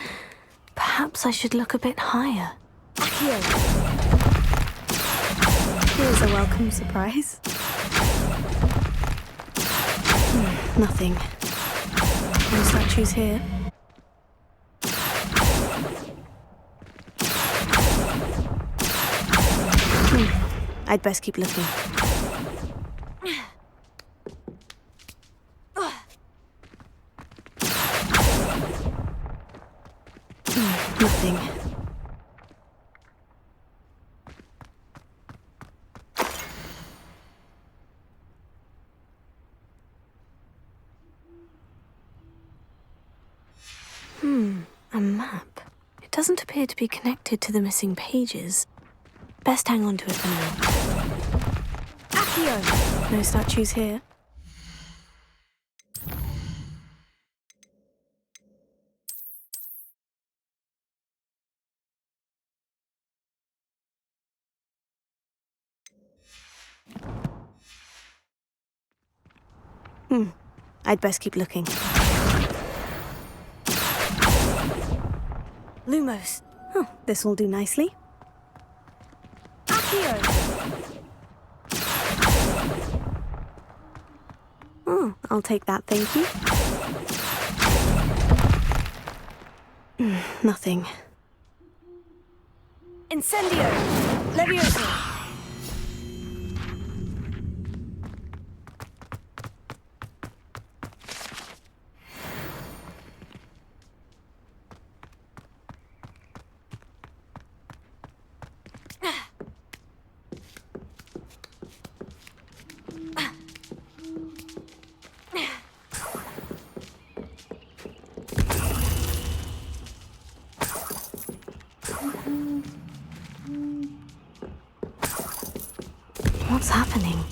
Perhaps I should look a bit higher. Accio! Here's a welcome surprise. Nothing. No statues here. I'd best keep looking. Nothing. A map. It doesn't appear to be connected to the missing pages. Best hang on to it for now. Accio! No statues here. I'd best keep looking. Lumos. Oh, this will do nicely. Accio! Oh, I'll take that, thank you. Nothing. Incendio! Levioso! What's happening?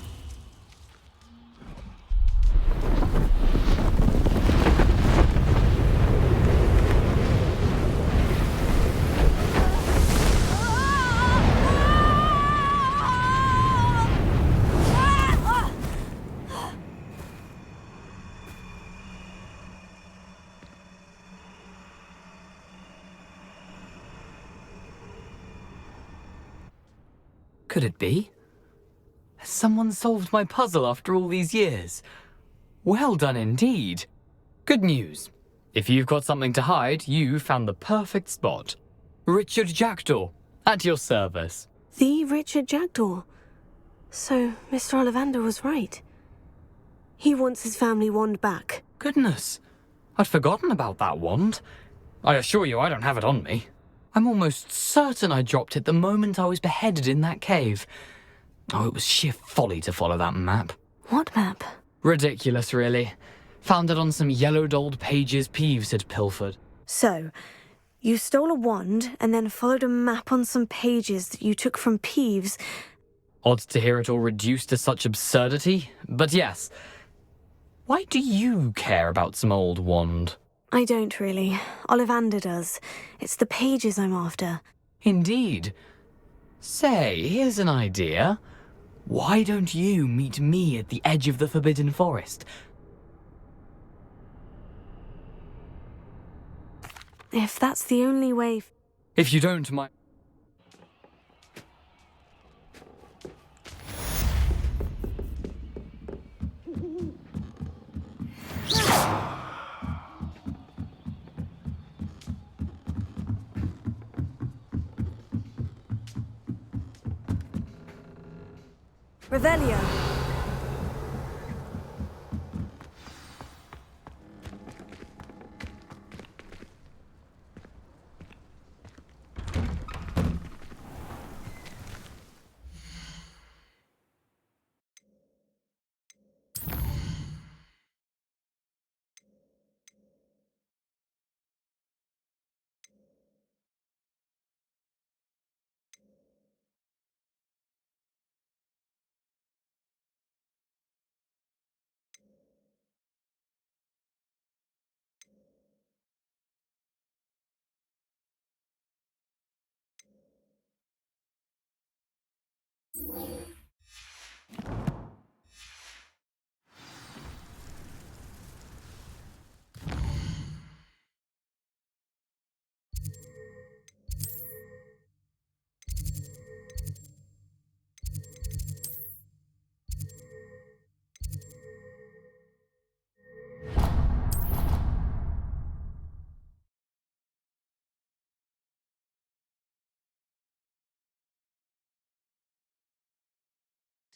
Could it be? Has someone solved my puzzle after all these years? Well done indeed. Good news. If you've got something to hide, you found the perfect spot. Richard Jackdaw, at your service. The Richard Jackdaw. So, Mr. Ollivander was right. He wants his family wand back. Goodness, I'd forgotten about that wand. I assure you I don't have it on me. I'm almost certain I dropped it the moment I was beheaded in that cave. Oh, it was sheer folly to follow that map. What map? Ridiculous, really. Found it on some yellowed old pages Peeves had pilfered. So, you stole a wand and then followed a map on some pages that you took from Peeves. Odd to hear it all reduced to such absurdity, but yes. Why do you care about some old wand? I don't really. Ollivander does. It's the pages I'm after. Indeed. Say, here's an idea. Why don't you meet me at the edge of the Forbidden Forest? If that's the only way... If you don't mind... Revelio.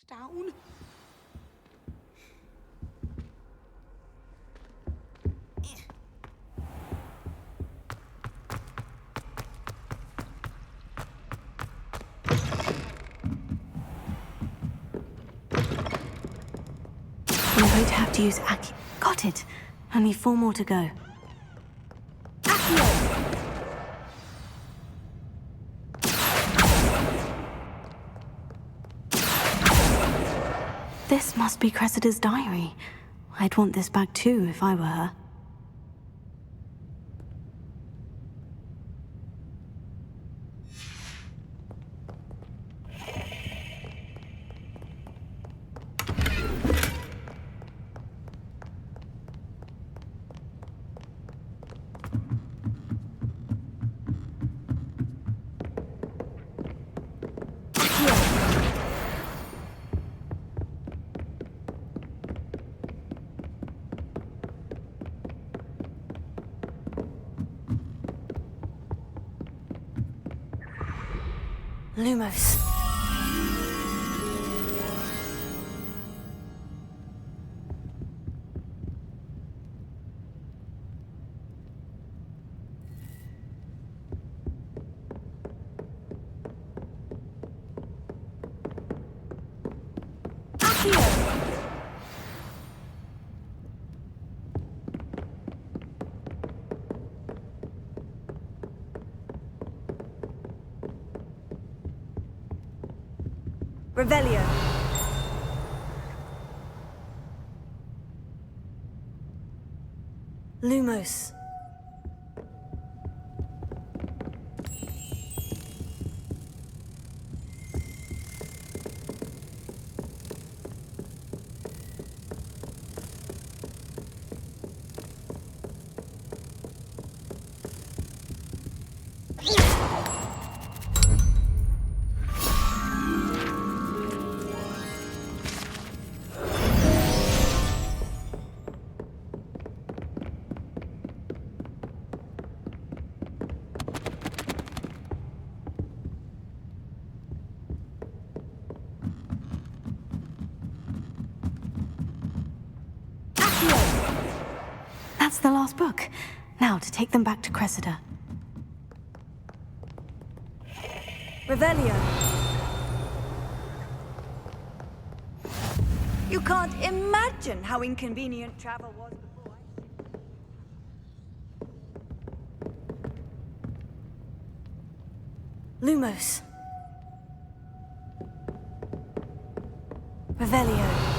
Down. I'm going to have to use Accio. Got it. Only 4 more to go. This must be Cressida's diary. I'd want this back too if I were her. Lumos. Revelio. Lumos. That's the last book. Now to take them back to Cressida. Revelio. You can't imagine how inconvenient travel was before. Lumos. Revelio.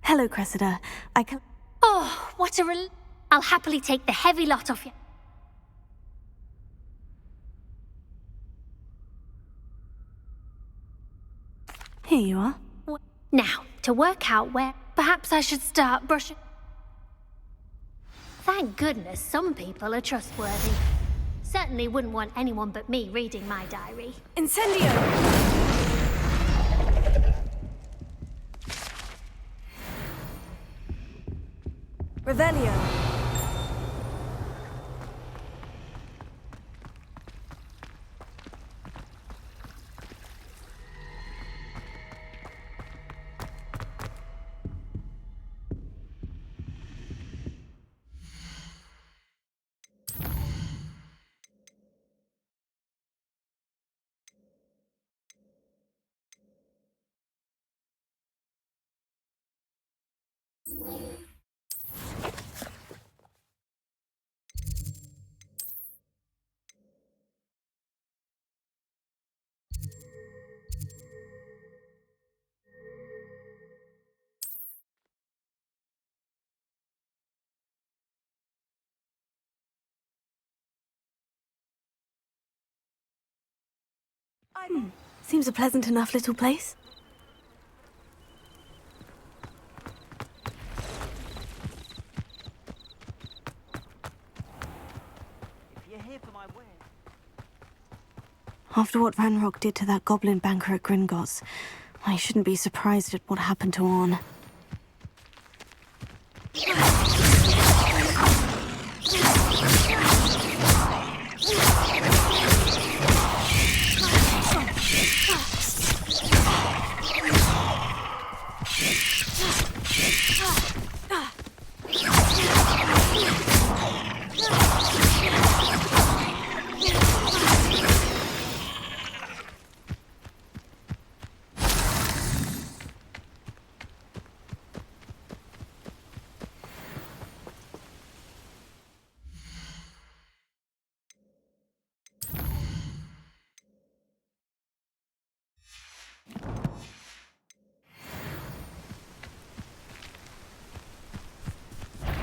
Hello, Cressida. I can... Oh, what a I'll happily take the heavy lot off you. Here you are. Now, to work out where... Perhaps I should start brushing... Thank goodness some people are trustworthy. Certainly wouldn't want anyone but me reading my diary. Incendio! Revelio. Seems a pleasant enough little place. If you're here for my wares. After what Ranrock did to that goblin banker at Gringotts, I shouldn't be surprised at what happened to Orn.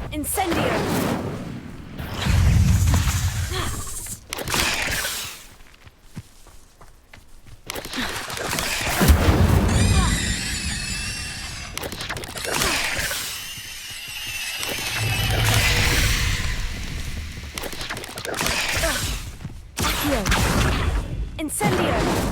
Incendio! Incendio!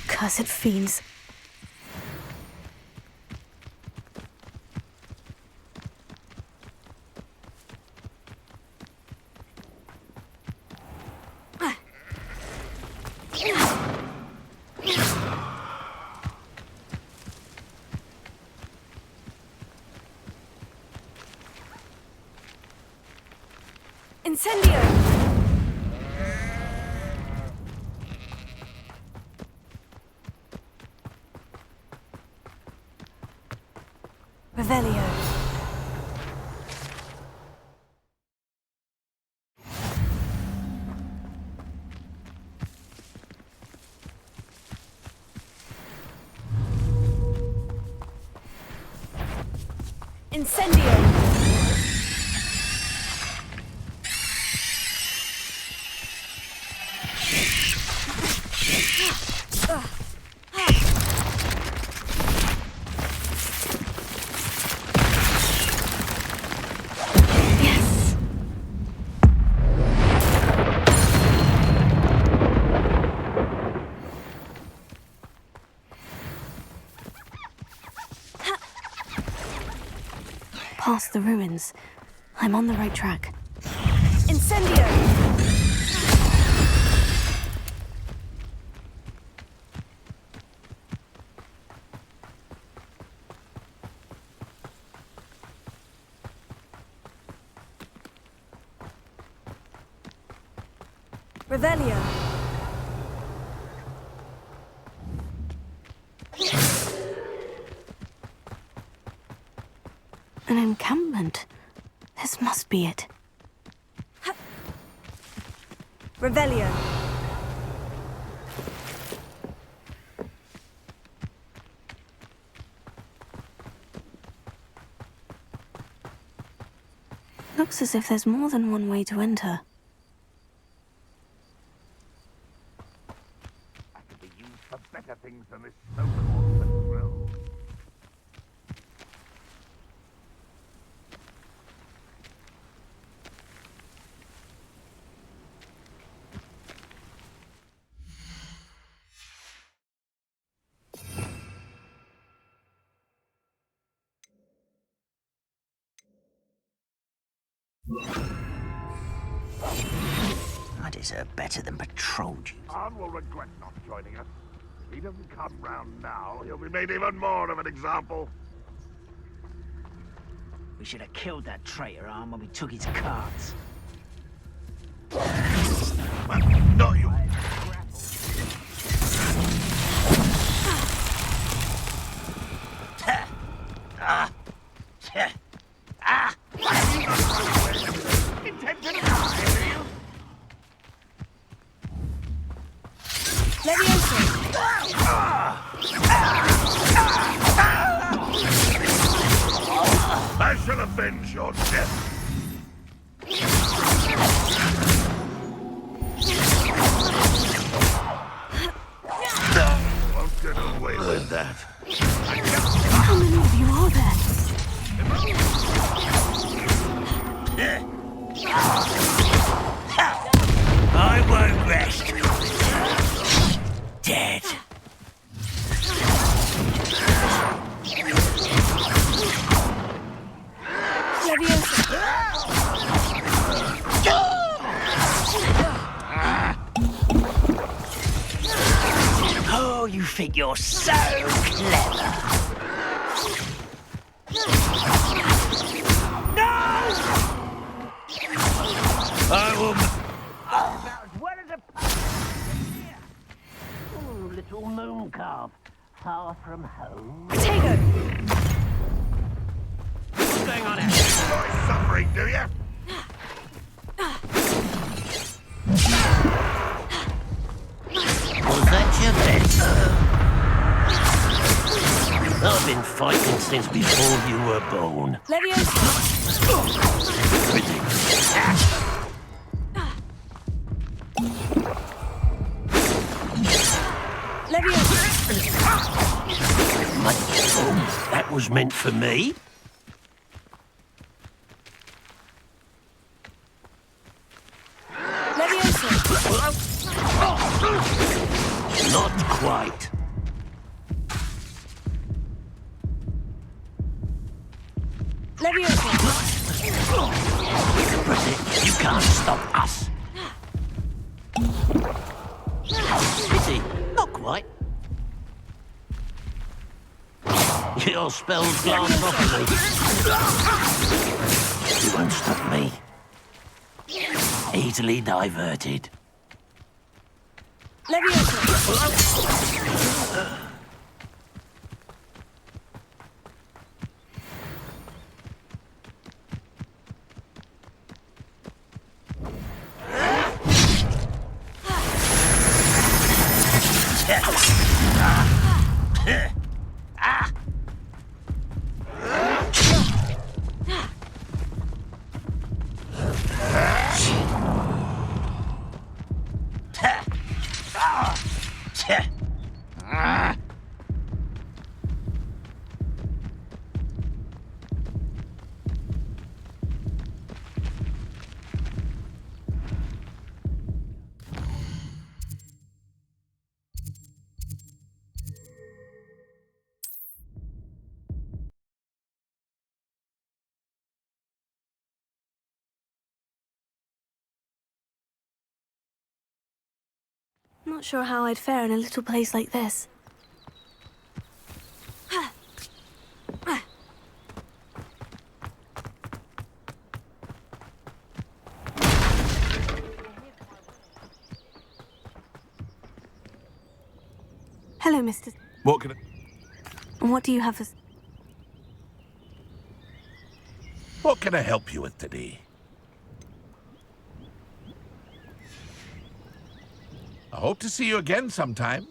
Cursed fiends. Incendio! Revelio. Incendio! Past the ruins. I'm on the right track. Incendio! Revelio. An encampment. This must be it. Revelio. Looks as if there's more than one way to enter. I could be used for better things than this so-called patrol. I deserve better than patrol duty. Arn will regret not joining us. If he doesn't come round now, he'll be made even more of an example. We should have killed that traitor, Arn, when we took his cards. Not you! I shall avenge your death. Won't get away with that. How many of you are there? I won't rest. Dead. Oh, you think you're so clever. I will... Oh, little moon calf, far from home. Potato! What's going on here? Enjoy suffering, do you? Was that your bet? I've been fighting since before you were born. That was meant for me. Not quite. You can't stop us. Pity, not quite. Your spells glance properly. You won't stop me. Easily diverted. Not sure how I'd fare in a little place like this. Hello, Mr. What can I... And what do you have as... What can I help you with today? I hope to see you again sometime.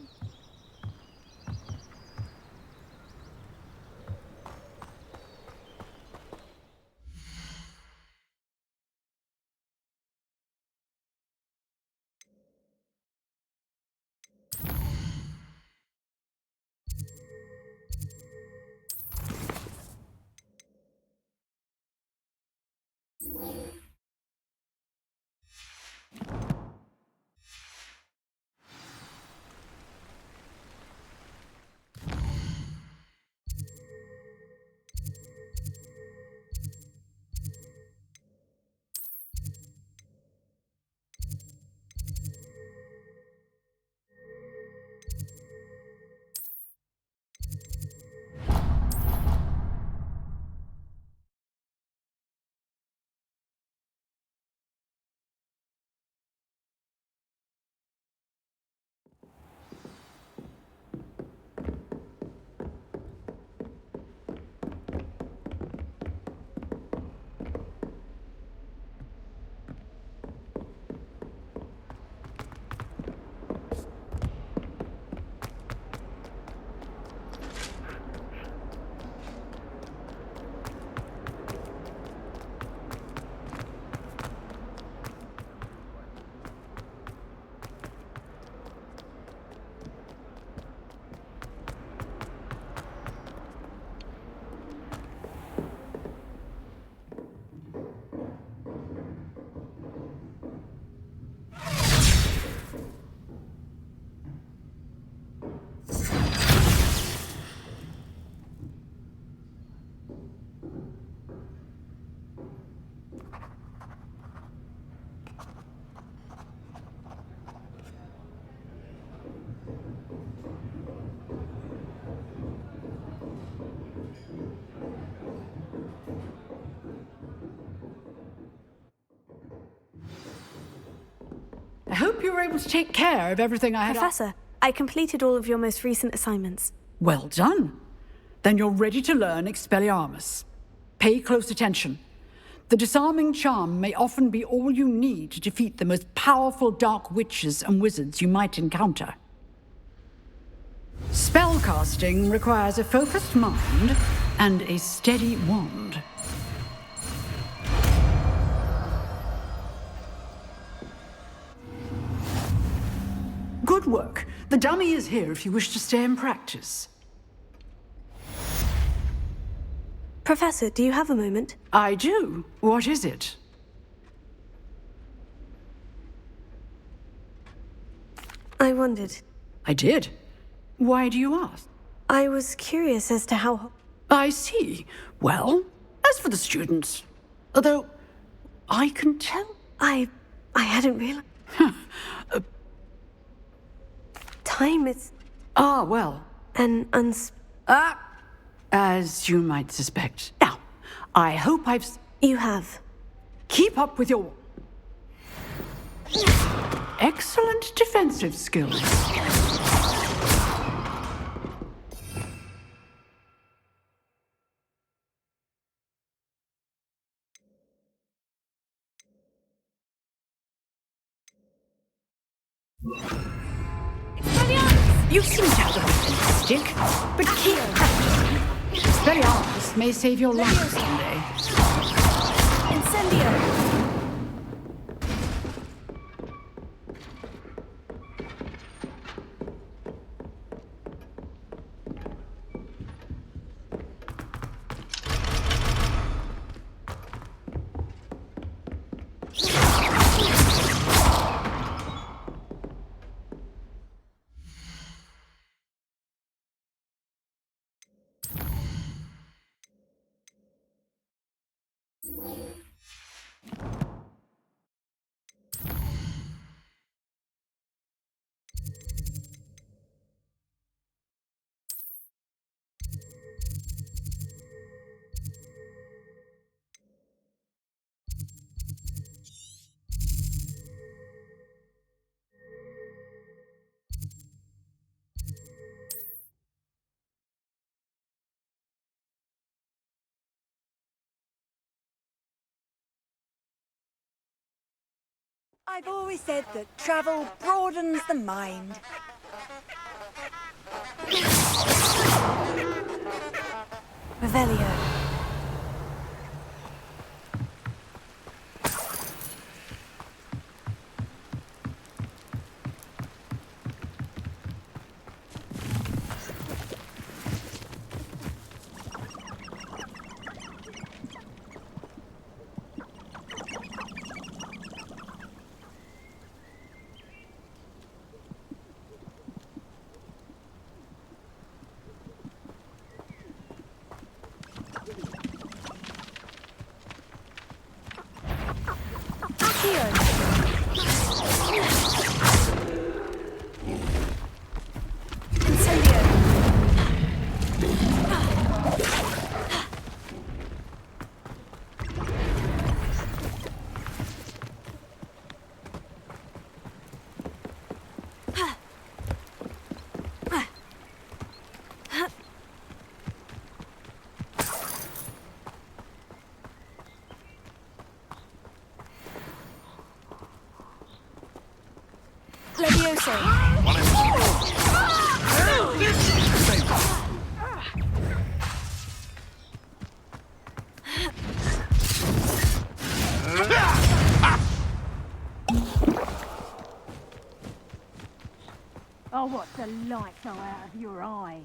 you were able to take care of everything I had... Professor, I completed all of your most recent assignments. Well done. Then you're ready to learn Expelliarmus. Pay close attention. The disarming charm may often be all you need to defeat the most powerful dark witches and wizards you might encounter. Spellcasting requires a focused mind and a steady wand. Good work. The dummy is here if you wish to stay and practice. Professor, do you have a moment? I do. What is it? I wondered. I did. Why do you ask? I was curious as to how... I see. Well, as for the students, although I can tell... I hadn't realized... Time is... Ah, well... as you might suspect. Now, I hope I've... You have. Keep up with your... excellent defensive skills. You seem to have a stick, but keep practicing. Expelliarmus may save your life someday. Incendio! I've always said that travel broadens the mind. Revelio. Oh, what delight are out of your eyes.